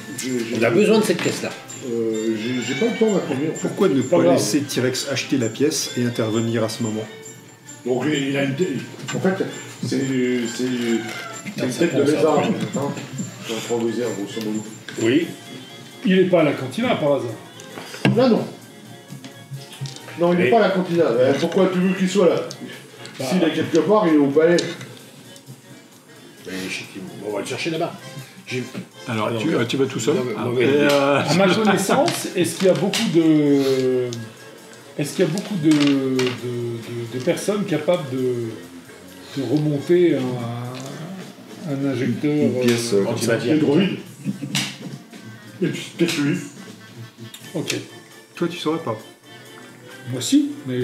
on a besoin de cette pièce-là. J'ai pas le temps d'imprimer. Pourquoi ne pas laisser T-Rex acheter la pièce et intervenir à ce moment? Donc il a une tête. En fait, c'est une tête de lézard. C'est un 32 grosso modo. Oui. Il n'est pas à la cantina par hasard. Là, non. Non, il n'est pas à la cantina. Pourquoi tu veux qu'il soit là? S'il est quelque part, il est au palais. On va le chercher là-bas. Alors, tu vas tout seul. À ma connaissance, est-ce qu'il y a beaucoup de personnes capables de remonter un injecteur Une pièce antimatière. Des droïdes. Et puis, peut-être lui. Ok. Toi, tu saurais pas. Moi si, mais...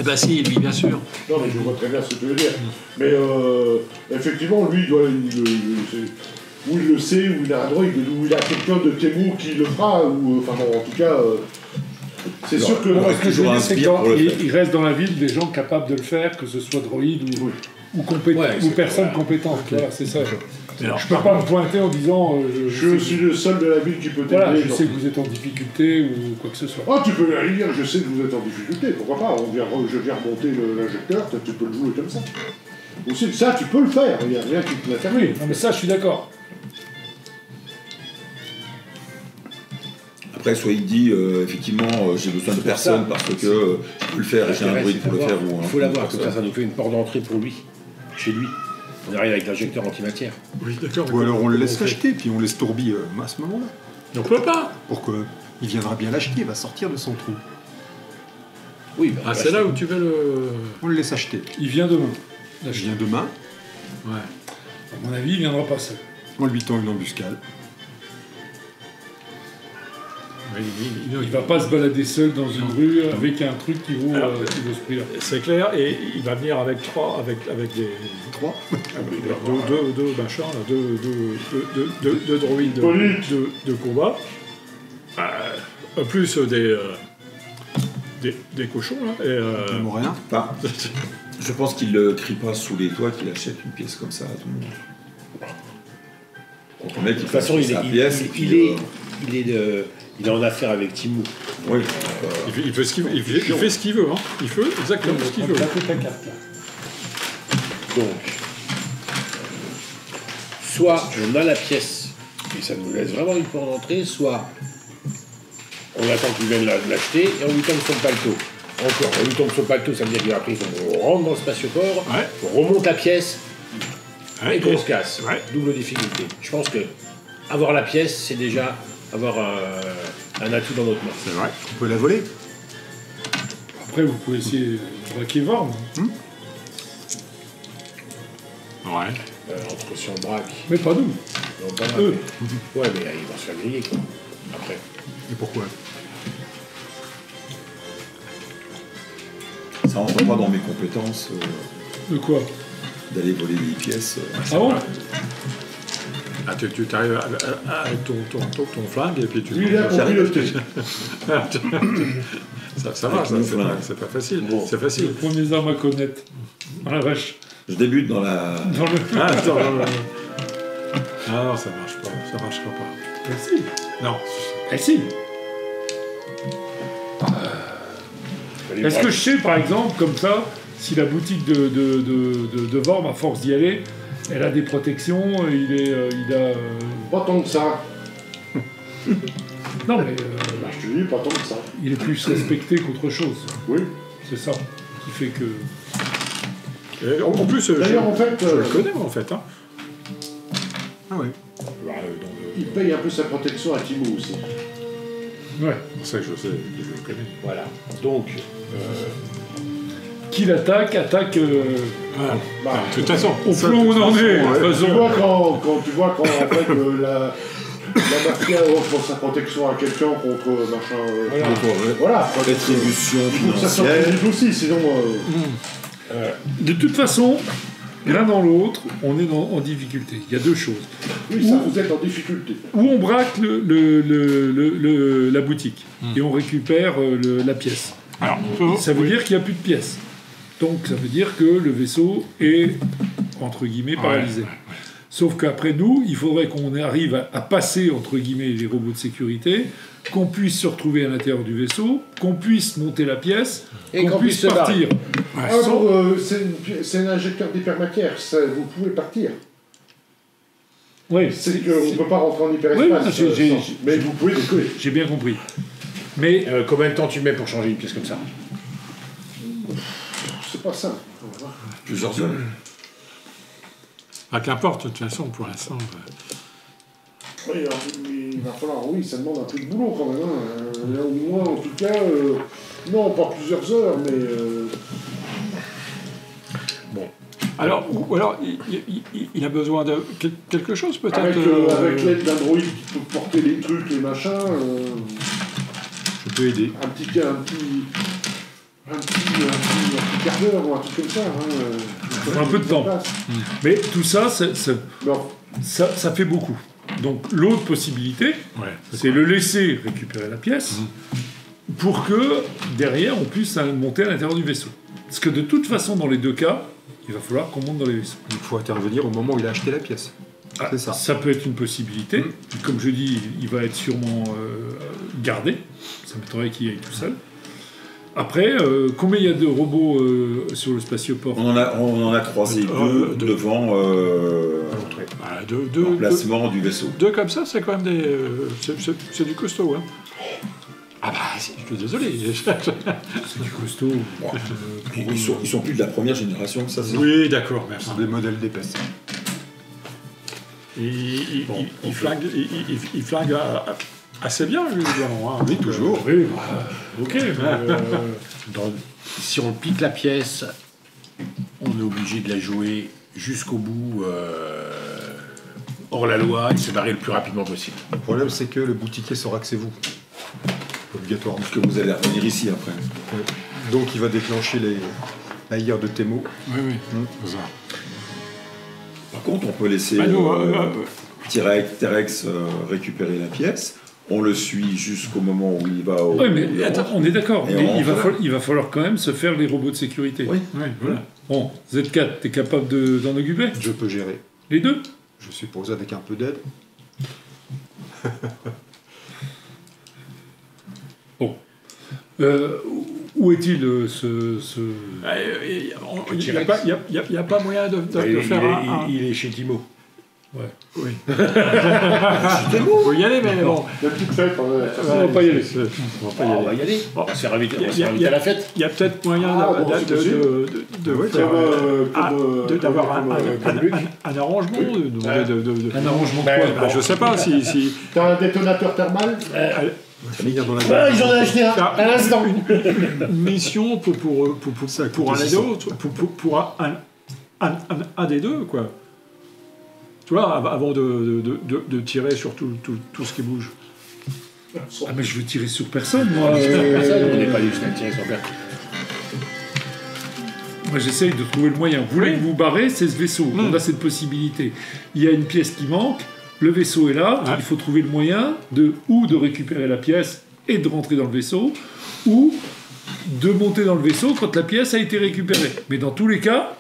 Bah si, lui, bien sûr. Non, mais je vois très bien ce que tu veux dire. Mais effectivement, lui, où il le sait, où il a un droïde, où il a quelqu'un de Temu qui le fera, ou enfin bon, en tout cas, c'est sûr que... Non, ce que je veux dire, c'est il qu'il reste dans la ville des gens capables de le faire, que ce soit droïde ou personne compétente. Voilà, c'est ça. Alors, je peux pas me pointer en disant... je suis le seul de la ville qui peut t'aider. Voilà, je sais que vous êtes en difficulté ou quoi que ce soit. Oh, tu peux aller dire, je sais que vous êtes en difficulté, pourquoi pas, je viens remonter l'injecteur, tu peux le jouer comme ça. Aussi, ça, tu peux le faire, il n'y a rien qui te l'interdit. Oui, non, mais ça, je suis d'accord. Après, soit il dit, effectivement, j'ai besoin de personne parce que je peux le faire et j'ai un droïde pour le faire. Il faut l'avoir, comme ça nous fait une porte d'entrée pour lui, chez lui. On arrive avec l'injecteur antimatière. Oui, d'accord. Ou alors on le laisse l'acheter, puis on laisse Tourbi à ce moment-là. On peut pas. Pourquoi? Il viendra bien l'acheter, il va sortir de son trou. Oui, Ah, c'est là où tu veux le... On le laisse acheter. Il vient demain. Je viens demain, Ouais. À mon avis, il viendra pas seul. on lui tend une embuscade. Il va pas se balader seul dans une rue avec un truc qui vaut ce prix-là. C'est clair, et il va venir avec des... Trois. Deux machins, là, deux droïdes de combat. En plus des cochons, là. Et, Montréal. Enfin, je pense qu'il ne crie pas sous les toits qu'il achète une pièce comme ça à tout le monde. Donc, le mec, De toute façon, il est en affaire avec Temu. Oui. il fait ce qu'il veut, hein. Il fait exactement ce qu'il veut. T'as fait ta carte, là. Donc, soit on a la pièce et ça nous laisse vraiment une porte d'entrée, soit on attend qu'il vienne l'acheter et on lui tombe son paletot. Encore, on lui tombe son paletot, ça veut dire qu'après on rentre dans le spatioport, on remonte la pièce et qu'on se casse. Ouais. Double difficulté. Je pense que avoir la pièce, c'est déjà avoir un atout dans notre main. C'est vrai. On peut la voler. Après, vous pouvez essayer de braquer Vorm. Ouais. Entre si on braque, Mais pas nous. on pas Eux. Ouais, mais il va se faire griller quoi. Après. Et pourquoi? Ça rentre pas dans mes compétences De quoi? d'aller voler des pièces. Ah bon? Ah, tu t'arrives avec ton flingue et puis tu... Lui, il a compris le thé. Ça va, ça, c'est pas facile. Bon. C'est facile. Les premiers armes à connaître. Ah la vache. Je débute dans la... Dans le... Ah, attends, ah non, ça marchera pas. Merci. Non. Eh si. Est-ce que je sais, par exemple, comme ça, si la boutique de Vorm, à force d'y aller, elle a des protections, il a... Pas tant que ça. Non, mais Bah, je te dis, pas tant que ça. il est plus respecté qu'autre chose. Oui. C'est ça qui fait que... Et en plus, D'ailleurs, en fait, je le connais, moi, en fait. Hein. Ah ouais. il paye un peu sa protection à Temu aussi. Ouais. C'est ça que je sais, je le connais. Voilà. Donc, Qui l'attaque, attaque... Bah, De toute façon, au plomb où on en est, de toute tu façon. vois quand en fait la mafia offre sa protection à quelqu'un contre machin. Voilà. Rétribution Il faut que ça sorte financière. vite aussi, sinon. De toute façon, l'un dans l'autre, on est en difficulté. Il y a deux choses. Oui, ça, vous êtes en difficulté. Ou on braque la boutique et on récupère la pièce. Alors, Ça veut dire qu'il n'y a plus de pièces. Donc ça veut dire que le vaisseau est, entre guillemets, paralysé. Sauf qu'après nous, il faudrait qu'on arrive à passer, entre guillemets, les robots de sécurité, qu'on puisse se retrouver à l'intérieur du vaisseau, qu'on puisse monter la pièce, Et qu'on qu'on puisse puisse se partir. C'est un injecteur d'hypermatière, vous pouvez partir. Oui, C'est qu'on ne peut pas rentrer en hyperespace. Oui, mais vous pouvez décoller. j'ai bien compris. Mais Combien de temps tu mets pour changer une pièce comme ça? C'est pas simple. Plusieurs heures. qu'importe, de toute façon, pour l'instant. Oui, alors, il va falloir, oui, ça demande un peu de boulot quand même. Là, au moins, en tout cas, non, pas plusieurs heures, mais. Alors, ou alors il a besoin de quelque chose, peut-être. Avec l'aide d'un droïde qui peut porter les trucs, les machins. Je peux aider. Un petit quart d'heure ou un truc comme ça. Un peu de temps. Mais tout ça, Non. ça fait beaucoup. Donc l'autre possibilité, c'est le laisser récupérer la pièce pour que derrière on puisse monter à l'intérieur du vaisseau. Parce que de toute façon, dans les deux cas, il va falloir qu'on monte dans les vaisseaux. Il faut intervenir au moment où il a acheté la pièce. C'est ça. Ça peut être une possibilité. Comme je dis, il va être sûrement gardé. Ça m'étonnerait qu'il y aille tout seul. Après, combien il y a de robots sur le spatioport? On en a croisé deux devant l'emplacement du vaisseau. Deux comme ça, c'est quand même des. C'est du costaud, hein. Ah bah, je suis désolé. C'est du costaud. Ils sont plus de la première génération, ça c'est. Oui, d'accord, merci. Des modèles d'épaisse. Il flingue assez bien, lui, évidemment. Hein. Oui, toujours. Oui, ok. Si on pique la pièce, on est obligé de la jouer jusqu'au bout, hors la loi, et se barrer le plus rapidement possible. Le problème, c'est que le boutiquier saura que c'est vous. Obligatoirement. Parce que vous allez revenir ici après. Donc, il va déclencher la IR de Temo. Oui. Ça. Par contre, on peut laisser Terex récupérer la pièce. On le suit jusqu'au moment où il va au... Oui, mais attends, on est d'accord. Et Mais il va falloir quand même se faire les robots de sécurité. Oui. Voilà. Bon, Z4, t'es capable d'en occuper? Je peux gérer. Les deux? Je suppose avec un peu d'aide. Bon. Où est-il Il n'y a pas moyen de faire un... Il est chez Timo. Ouais. Oui. Faut y aller, mais bon. La petite fête, On va pas y aller. On va y aller. On va se faire inviter à la fête. Il y a peut-être moyen d'avoir un arrangement. Un arrangement de quoi? Je sais pas si... T'as un détonateur thermal? Ils en ont acheté un à l'instant. Une mission pour un des autres, pour un des deux, quoi. Tu vois, avant de tirer sur tout ce qui bouge. Ah, mais je veux tirer sur personne, moi. On n'est pas juste à tirer sur personne. Moi, j'essaye de trouver le moyen. Vous voulez que vous barrez, c'est ce vaisseau. On a cette possibilité. Il y a une pièce qui manque, le vaisseau est là, il faut trouver le moyen de récupérer la pièce et de rentrer dans le vaisseau, ou de monter dans le vaisseau quand la pièce a été récupérée. Mais dans tous les cas,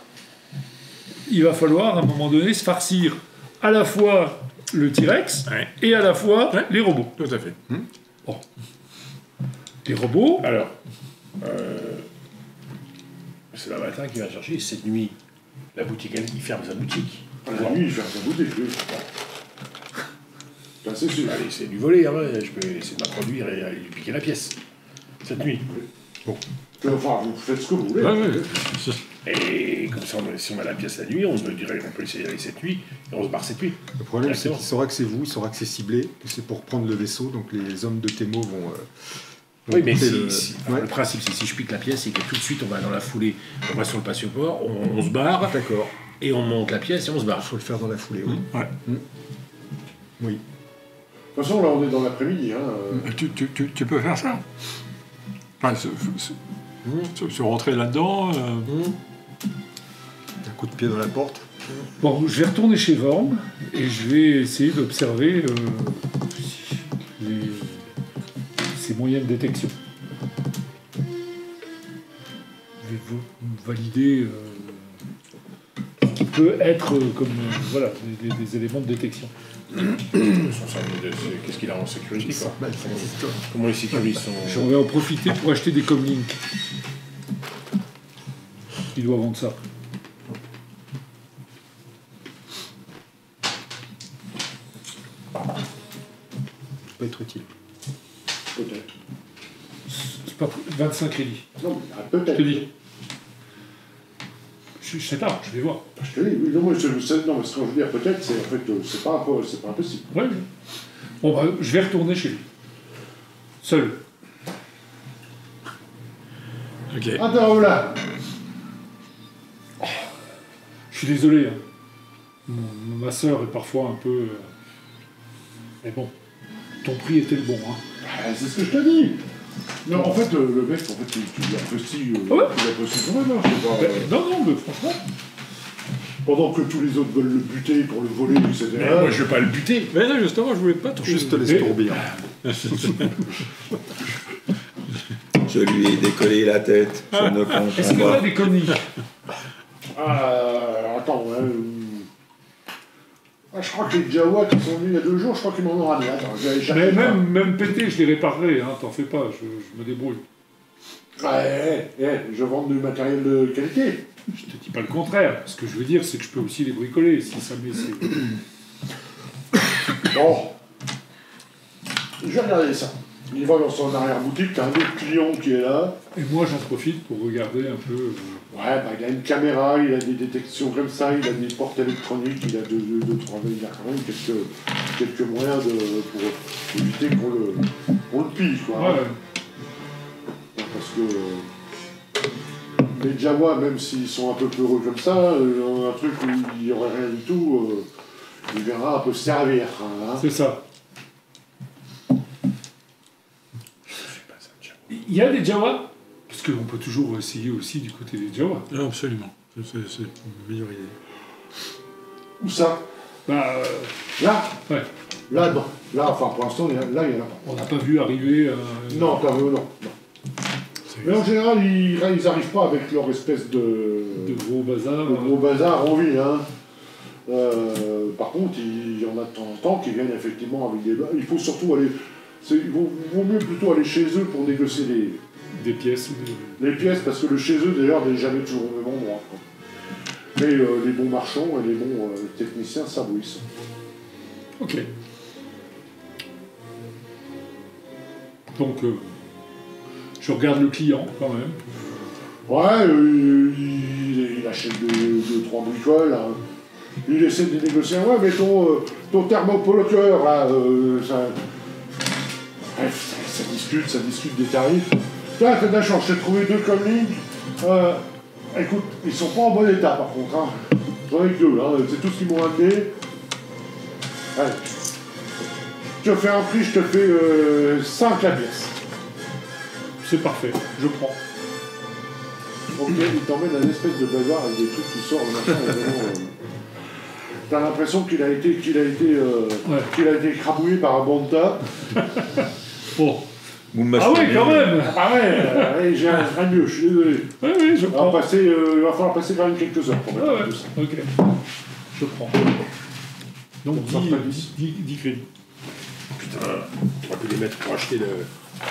il va falloir, à un moment donné, se farcir à la fois le T-Rex et à la fois les robots. Tout à fait. Bon. Les robots... Alors, c'est le matin qui va chercher. Cette nuit, la boutique, il ferme sa boutique. La nuit, il ferme sa boutique, oui. Ça, c'est sûr. Allez, c'est du volet, hein, je peux essayer de m'introduire et lui piquer la pièce. Cette nuit. Bon. Enfin, vous faites ce que vous voulez. Et comme ça, si on a la pièce la nuit, on peut essayer d'aller cette nuit, et on se barre cette nuit. Le problème, c'est qu'il saura que c'est vous, il saura que c'est ciblé, que c'est pour prendre le vaisseau, donc les hommes de Temo vont... Oui, mais le principe, c'est si je pique la pièce, c'est que tout de suite, on va dans la foulée, on va sur le spatioport, on se barre, d'accord, et on monte la pièce et on se barre. Il faut le faire dans la foulée, oui. Oui. De toute façon, là, on est dans l'après-midi. Tu peux faire ça. Enfin, se rentrer là-dedans. Un coup de pied dans la porte. Bon, je vais retourner chez Worm et je vais essayer d'observer ses moyens de détection. Je vais valider ce qui peut être comme voilà, des éléments de détection. Qu'est-ce qu'il a en sécurité quoi. Comment il sécurise son... J'en vais en profiter pour acheter des comlinks. Il doit vendre ça. Ça peut être utile. Peut-être. C'est pas 25 crédits. Non, mais Je peut-être. te dis. Je sais pas, je vais voir. Je te dis, oui, non, mais non, mais ce que je veux dire, peut-être, c'est en fait, c'est pas impossible. Ouais. Bon, bah, je vais retourner chez lui. Seul. Ok. Attends, là. Je suis désolé. Hein. Ma sœur est parfois un peu... Mais bon, ton prix était le bon. Hein. C'est ce que je te dis. Non, en fait, le mec, en fait, tu l'apprécies quand même. Hein, c'est pas, Non, mais franchement... pendant que tous les autres veulent le buter pour le voler, etc. Mais moi, je vais pas le buter. Mais là, justement, je voulais pas trop... Juste l'estourbir. Je lui ai décollé la tête. Je ne comprends Est-ce qu'il y a pas. des commis? Attends, je crois que les Jawa qui sont venus il y a 2 jours, je crois qu'ils m'en ont ramené. Attends, je vais aller chercher. Mais même pété, je les réparerai, hein, t'en fais pas, je me débrouille. Je vends du matériel de qualité. Je te dis pas le contraire. Ce que je veux dire, c'est que je peux aussi les bricoler, si ça met ses... Bon. Je vais regarder ça. Il va dans son arrière-boutique, t'as un autre client qui est là. Et moi, j'en profite pour regarder un peu... Ouais, il a une caméra, il a des détections comme ça, il a des portes électroniques, il a il a quand même quelques moyens pour éviter qu'on le pille, quoi. Ouais. Parce que les Jawa, même s'ils sont un peu peureux comme ça, un truc où il n'y aurait rien du tout, il viendra un peu se servir. Hein. C'est ça. Il y a des Jawa? Parce qu'on peut toujours essayer aussi du côté des Jawa. Non, absolument. C'est une meilleure idée. Où ça? Bah, Là? ouais. Là, non. Là, enfin, pour l'instant, là, il y en a pas. On n'a pas vu arriver... Non, non. Mais en général, ils n'arrivent pas avec leur espèce de gros bazar. De gros bazar en vie, hein. Par contre, il y en a de temps en temps qui viennent effectivement avec des... Il faut surtout aller... Il vaut mieux plutôt aller chez eux pour négocier des pièces. Les pièces, parce que le chez eux, d'ailleurs, n'est jamais toujours au même endroit. Quoi. Mais les bons marchands et les bons techniciens savent où ils sont. Ok. Donc, je regarde le client, quand même. Ouais, il achète 2-3 bricoles. Hein. Il essaie de négocier. Ouais, mais ton thermopoleur, là, bref, ça discute des tarifs. Là, t'as de la chance, j'ai trouvé 2 comlinks. Écoute, ils sont pas en bon état par contre. Hein. J'en ai que 2, hein. C'est tout ce qu'ils m'ont amené. Allez. Je te fais un prix, je te fais 5 la pièce. C'est parfait, je prends. Ok, il t'emmène un espèce de bazar avec des trucs qui sortent, machin, t'as l'impression qu'il a été écrabouillé par un banta. Bon. Ah ouais, quand même. Ah ouais, j'ai rien mieux, je suis désolé. Oui, je prends. Il va falloir passer quand même quelques heures pour mettre tout ça. Ok. Je prends. Donc 10 crédits. Putain, tu aurais pu les mettre pour acheter le...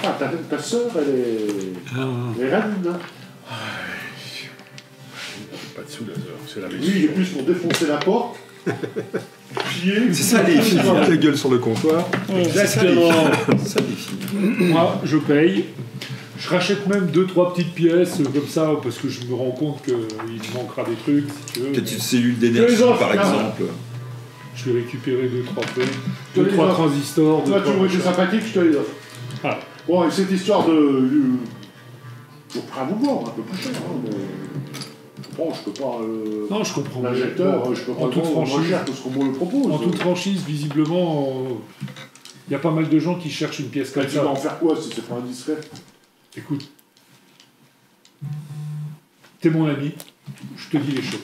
Ah, ta sœur, elle est reine, là. Pas de sous, là, c'est la Lui, il est plus pour défoncer la porte, piller... C'est ça les filles, la gueule sur le comptoir. Exactement. Ça définit. Moi, je paye. Je rachète même 2-3 petites pièces comme ça, parce que je me rends compte qu'il me manquera des trucs, si tu veux. Peut-être une cellule d'énergie, par exemple. Je vais récupérer 2-3 trucs, te les 2-3 offre. transistors. Toi, tu vois que c'est sympathique, je te les offre. Ah. Bon, et cette histoire de... Je prends à vous voir, un peu plus cher, hein, mais... Bon, je peux pas... Non, je comprends. L'injecteur, je peux pas en le toute vendre moins franchise, cher que ce qu'on me le propose. en toute franchise, visiblement, il y a pas mal de gens qui cherchent une pièce comme Tu vas ça. en faire quoi si c'est pas indiscret? Écoute, t'es mon ami, je te dis les choses.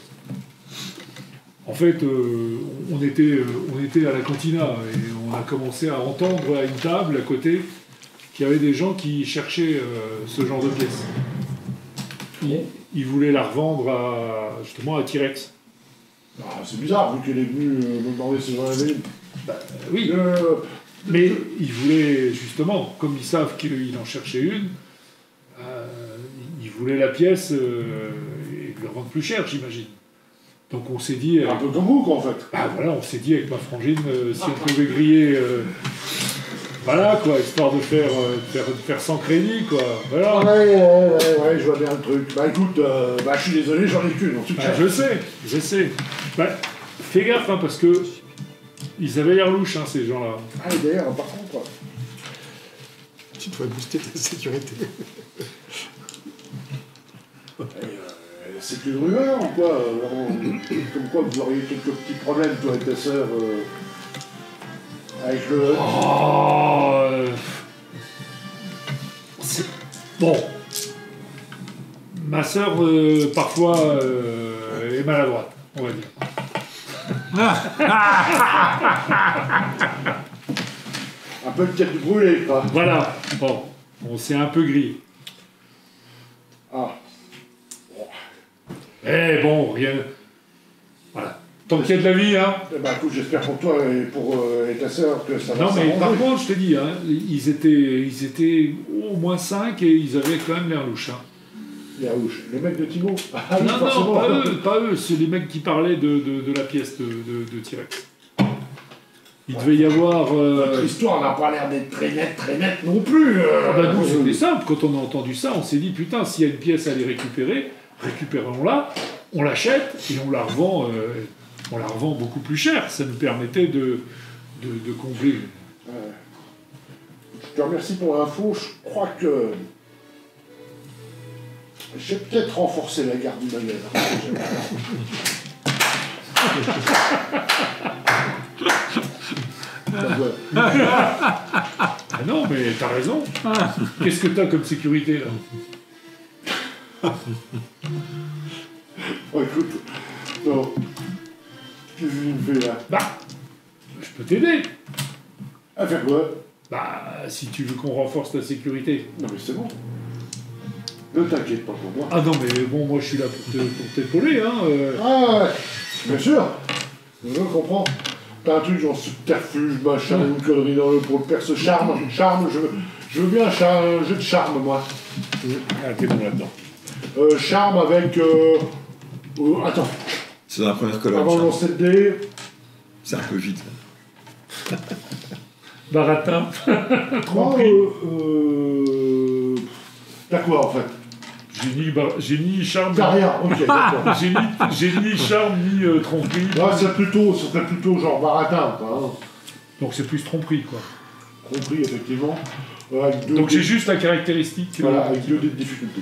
En fait, on était à la cantina et on a commencé à entendre à une table à côté qu'il y avait des gens qui cherchaient ce genre de pièces. Ils voulaient la revendre justement à T-Rex. Ah, c'est bizarre, vu qu'elle est venue me demander si j'en avais une. Oui, mais ils voulaient justement, comme ils savent qu'il en cherchait une, ils voulaient la pièce et lui rendre plus cher, j'imagine. Donc on s'est dit... Un peu comme vous, quoi, en fait. Ah voilà, on s'est dit avec ma frangine, si on pouvait griller... voilà, quoi, histoire de faire sans crédit, quoi. Voilà. Ouais, je vois bien le truc. Bah écoute, je suis désolé, j'en ai qu'une, en tout cas. Je sais. Bah, fais gaffe, hein, parce que ils avaient l'air louches, hein, ces gens-là. Ah, et d'ailleurs, par contre... Tu dois booster ta sécurité. C'est une rumeur ou quoi comme quoi vous auriez quelques petits problèmes, toi et ta sœur, avec le... Bon. Ma sœur, parfois, est maladroite, on va dire. Un peu de tête brûlée, quoi. Voilà. Bon, on s'est un peu grillé. Ah. Eh bon, rien... Voilà. Tant qu'il y a de la vie, hein. Bah écoute, j'espère pour toi et pour et ta sœur que ça va Non, mais s'arranger. par contre, je te dis, hein, ils étaient au moins 5 et ils avaient quand même l'air louches. Hein. Les rouges. Les mecs de Thibaut. Ah, oui, Non, forcément. pas eux, c'est les mecs qui parlaient de la pièce de T-Rex. Il devait y avoir... Notre histoire n'a pas l'air d'être très nette non plus. Nous, c'était simple. Quand on a entendu ça, on s'est dit, putain, s'il y a une pièce à aller récupérer, récupérons-la, on l'achète et on la revend beaucoup plus cher. Ça nous permettait de combler. Je te remercie pour l'info. Je crois que j'ai peut-être renforcé la garde du magasin. Ah non, mais t'as raison. Qu'est-ce que t'as comme sécurité, là? Oh, écoute, non. Qu'est-ce que tu me fais, là? Bah, je peux t'aider. À faire quoi? Bah, si tu veux qu'on renforce ta sécurité. Non, mais c'est bon. Ne t'inquiète pas pour moi. Ah non, mais bon, moi, je suis là pour t'épauler, hein. Ah, ouais, bien sûr. Je comprends. T'as un truc genre subterfuge, machin, une connerie pour le perce charme. Charme, je veux bien un jeu de charme, moi. Ah, t'es bon là-dedans. Charme avec... attends. C'est dans la première colonne. Avant de ça. lancer le dé... C'est un peu vite. Baratin. Non, t'as quoi, en fait? J'ai ni charme. T'as rien, ok, d'accord. J'ai ni charme, ni tromperie. Là, ce serait plutôt genre baratin, quoi. Hein. Donc c'est plus tromperie, quoi. Compris, effectivement. Avec deux Donc dés- j'ai juste la caractéristique. Voilà, avec 2 dés de difficulté.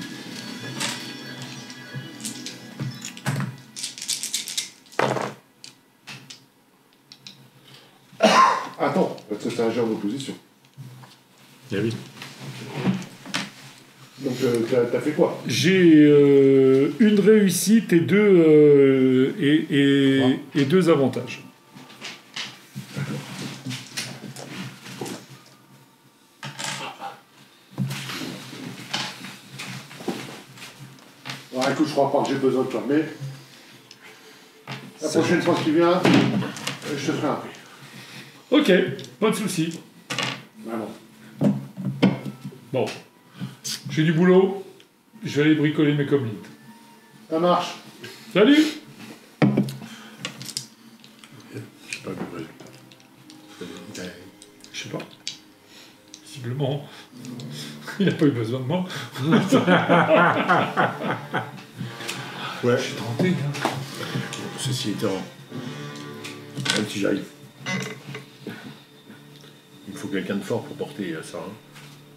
Attends, parce que c'est un jet en opposition. Eh oui. Donc t'as fait quoi? J'ai une réussite et deux avantages. Ouais, écoute, je crois pas que j'ai besoin de toi, mais la prochaine fois qu'il vient, je te ferai un prix. Ok, pas de souci. Vraiment. Bon, j'ai du boulot. Je vais aller bricoler mes comlites. Ça marche. Salut. Je sais pas le résultat. Je sais pas. Visiblement, il n'a pas eu besoin de moi. Ouais. Je suis tenté, hein. Ceci étant, même si j'arrive, il me faut quelqu'un de fort pour porter ça. Hein.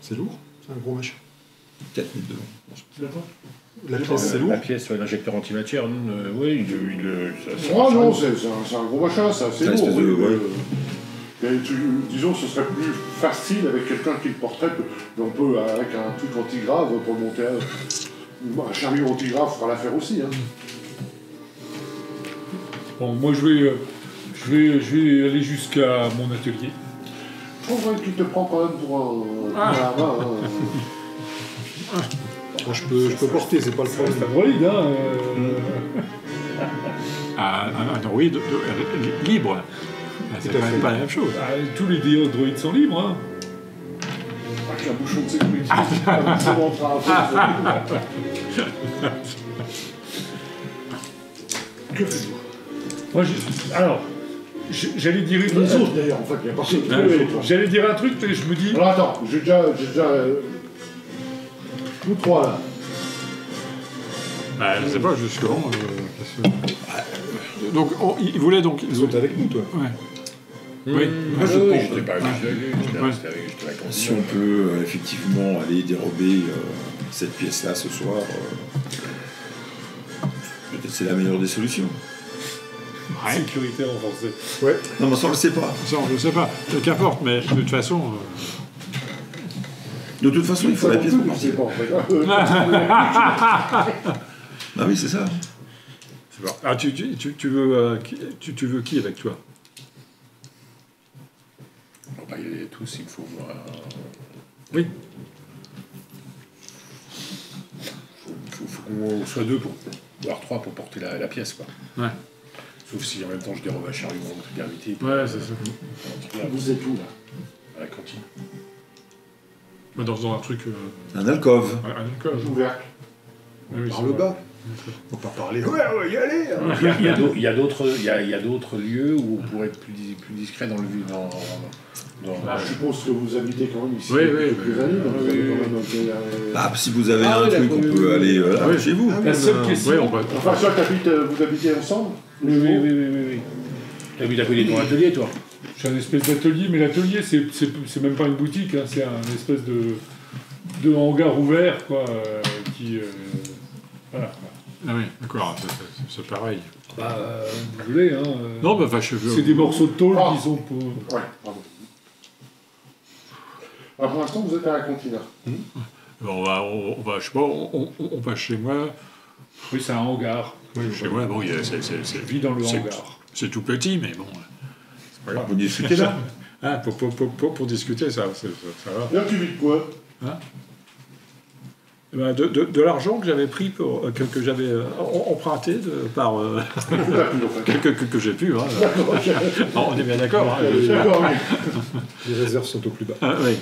C'est lourd. C'est un gros machin. 4000 de long. La pièce, c'est lourd. La pièce, ouais, l'injecteur antimatière, oui, ça Oh non, c'est un gros machin, ça, c'est C'est une lourd. espèce de- oui, ouais. disons, ce serait plus facile avec quelqu'un qui le porterait. On peut, avec un truc antigrave, pour le monter un chariot antigrave, fera l'affaire aussi. Hein. Bon, moi je vais aller jusqu'à mon atelier. Je trouve que tu te prends quand même pour un... Moi, je peux porter, c'est pas le problème. C'est un droïde, hein. Un droïde libre. C'est quand même pas la même chose. Tous les droïdes sont libres, hein. Avec un bouchon de sécurité. Ça montera après. Que faites-vous? Moi, j'allais dire une Les autres d'ailleurs, en fait, il n'y a personne. J'allais dire un truc, mais je me dis. Alors attends, j'ai déjà vous trois là. Je sais pas, jusqu'au donc, il voulait donc. Ils sont avec nous, toi. Ouais. Oui, j'étais pas Si on peut effectivement aller dérober cette pièce-là ce soir, peut-être c'est la meilleure des solutions. Ouais. Sécurité renforcée. Ouais. Non, mais ça on le sait pas. Ça, je sais pas. Qu'importe, mais de toute façon. De toute façon, il faut la pièce pour partir. Ah oui, c'est ça. Ah, tu veux qui avec toi? On va y aller tous, il faut voir. Oui. Faut qu'on soit deux, voire trois pour porter la pièce, quoi. Ouais. Sauf si en même temps je dérobe un chariot de gravité. Ouais, c'est ça. Vous êtes où là? À la cantine. Dans un truc. Un alcôve. Un alcove. Ouvert. Oui, Par le bas. Faut pas parler. Ouais, on va y aller. Il y a d'autres lieux où on pourrait être plus discret dans le Je suppose que vous habitez quand même ici Oui, depuis quelques années, donc vous avez quand même Ah, si vous avez un truc, on peut aller chez vous. La seule question. Oui, on peut. Enfin, toi, vous habitez ensemble? Oui. T'as vu d'appeler ton atelier, toi? J'ai un espèce d'atelier, mais l'atelier, c'est même pas une boutique, hein, c'est un espèce de hangar ouvert, quoi, qui... voilà, quoi. Ah oui, d'accord, c'est pareil. Vous voulez, hein. Non, bah, enfin, je veux. C'est des morceaux de tôle Ah. qui sont pour... Ouais, pardon. Alors, pour l'instant, vous êtes à la cantina. On va, je sais pas, on va chez moi. Oui, c'est un hangar. Chez moi, bon, c'est Vit dans le hangar. C'est tout petit, mais bon. C'est pas grave. Vous discutez là. Ah, pour discuter, ça va. Là, tu vis de quoi? Ben, de l'argent que j'avais pris que j'avais emprunté par que j'ai pu. Hein. On est bien d'accord. Hein, D'accord, oui. Les réserves sont au plus bas. oui.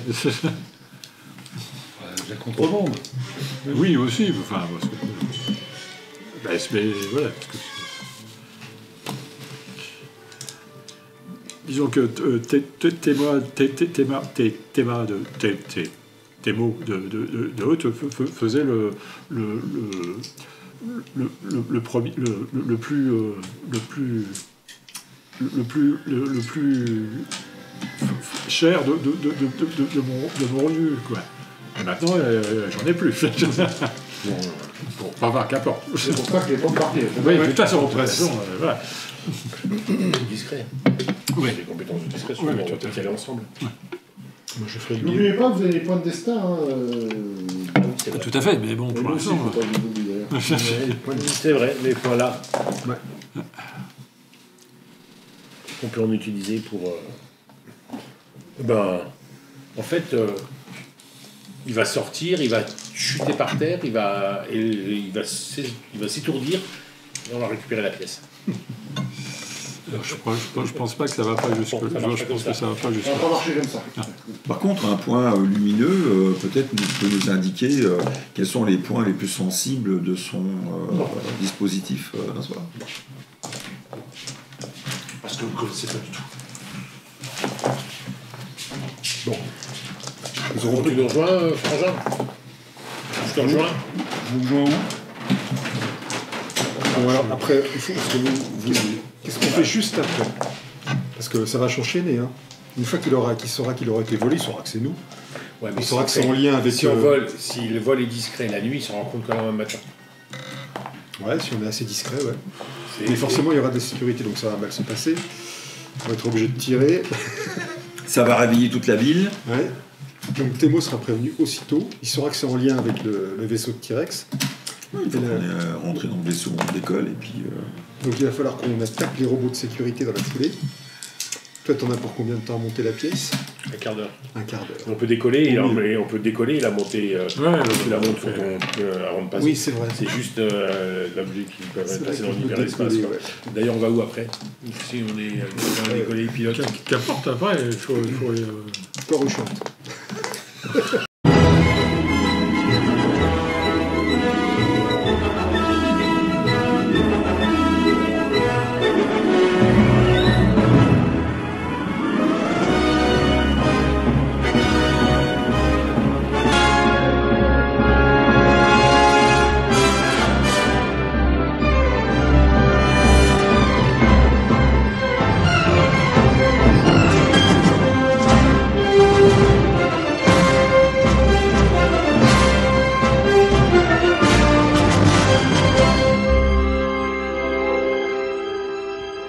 La contrebande. Oui, aussi. Enfin, mais voilà. Disons que tes mots de haute faisaient le plus cher de mon revenu, quoi. Et maintenant, j'en ai plus. Bon, enfin, qu'importe. C'est pour ça que les pommes partent. Oui, de toute façon, voilà. Discret. Oui. Les compétences de discrétion, Oui, on tout à peut fait. y aller ensemble. Moi, je ferai le N'oubliez pas, vous avez les points de destin. Hein, C'est vrai. Tout à fait, mais bon, pour moi aussi, l'instant. faut pas vous oublier, d'ailleurs. C'est vrai, mais voilà. Ouais. On peut en utiliser pour... en fait, il va sortir, il va chuter par terre, il va s'étourdir et on va récupérer la pièce. Alors, je pense pas que ça va pas jusque. Bon, ça marche Je pense comme que ça va pas jusque. Ça va pas marcher comme ça. Par contre, un point lumineux peut-être peut nous indiquer quels sont les points les plus sensibles de son dispositif, n'est-ce pas? Parce que vous ne connaissez pas du tout. Bon. Nous aurons tu nous rejoins, Frangin? Je te rejoins. Vous rejoins où? Bon, alors, après, il faut que qu'est-ce qu'on fait juste après? Parce que ça va s'enchaîner. Hein. Une fois qu'il saura qu'il aura été volé, il saura que c'est nous. Ouais, Il saura que c'est en lien avec... Si le vol est discret la nuit, il s'en rend compte quand même un matin. Ouais, si on est assez discret, ouais. Mais forcément, il y aura de la sécurité, donc ça va mal se passer. On va être obligé de tirer. Ça va réveiller toute la ville. Ouais. Donc Thémo sera prévenu aussitôt. Il saura que c'est en lien avec le vaisseau de T-Rex. Il faut qu'on est rentré dans le vaisseau, on décolle et puis... Donc il va falloir qu'on attaque les robots de sécurité dans la foulée. Toi, t'en as pour combien de temps à monter la pièce? Un quart d'heure. Un quart d'heure. On peut décoller et la monter. Tu la montes avant de passer. Oui, c'est vrai. C'est juste l'objet qui peut passer dans l'hyperespace. Ouais. D'ailleurs, on va où après? Si on est décollé pilote. Qu'importe, après, il faut Corps ou chante.